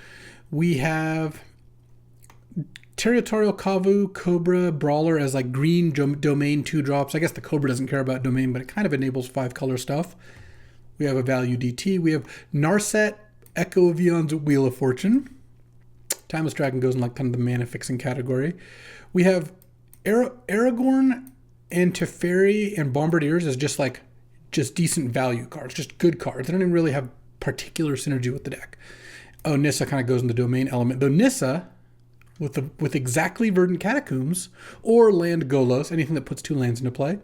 We have Territorial Kavu, Cobra, Brawler as like green domain 2 drops. I guess the Cobra doesn't care about domain, but it kind of enables 5-color stuff. We have a value DT. We have Narset, Echo of Eon's Wheel of Fortune. Timeless Dragon goes in like kind of the mana fixing category. We have Aragorn and Teferi and Bombardiers as just decent value cards, just good cards. They don't even really have particular synergy with the deck. Oh, Nissa kind of goes in the domain element. Though Nissa, with exactly Verdant Catacombs or Land Golos, anything that puts 2 lands into play,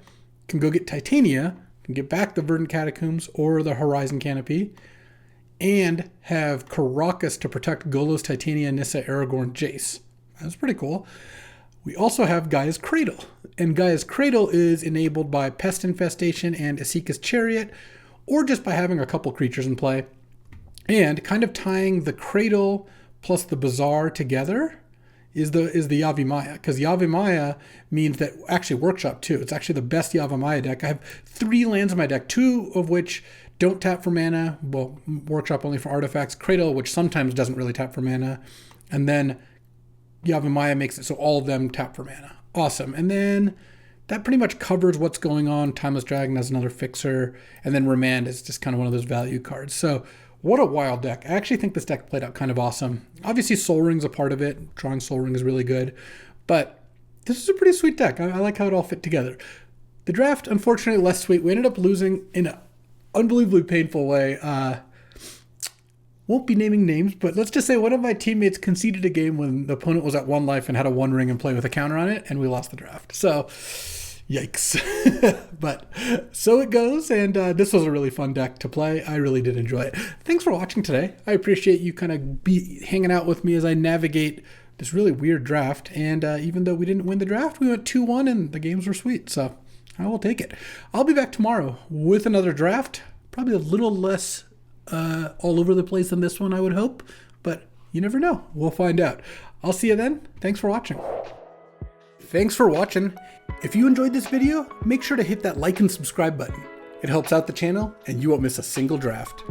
can go get Titania, can get back the Verdant Catacombs or the Horizon Canopy, and have Karakas to protect Golos, Titania, Nissa, Aragorn, Jace. That's pretty cool. We also have Gaia's Cradle, and Gaia's Cradle is enabled by Pest Infestation and Asika's Chariot, or just by having a couple creatures in play, and kind of tying the Cradle plus the Bazaar together is the Yavimaya, because Yavimaya means that actually Workshop too. It's actually the best Yavimaya deck. I have 3 lands in my deck, 2 of which don't tap for mana. Well, Workshop only for artifacts. Cradle, which sometimes doesn't really tap for mana, and then Yavimaya makes it so all of them tap for mana. Awesome. And then that pretty much covers what's going on. Timeless Dragon has another fixer, and then Remand is just kind of one of those value cards. So what a wild deck. I actually think this deck played out kind of awesome. Obviously, Sol Ring's a part of it. Drawing Sol Ring is really good. But this is a pretty sweet deck. I like how it all fit together. The draft, unfortunately, less sweet. We ended up losing in an unbelievably painful way. Won't be naming names, but let's just say one of my teammates conceded a game when the opponent was at 1 life and had a 1 ring and play with a counter on it, and we lost the draft. So, yikes. But so it goes, and this was a really fun deck to play. I really did enjoy it. Thanks for watching today. I appreciate you kind of hanging out with me as I navigate this really weird draft. And even though we didn't win the draft, we went 2-1, and the games were sweet. So I will take it. I'll be back tomorrow with another draft, probably a little less all over the place than this one, I would hope. But you never know. We'll find out. I'll see you then. Thanks for watching. Thanks for watching. If you enjoyed this video, make sure to hit that like and subscribe button. It helps out the channel, and you won't miss a single draft.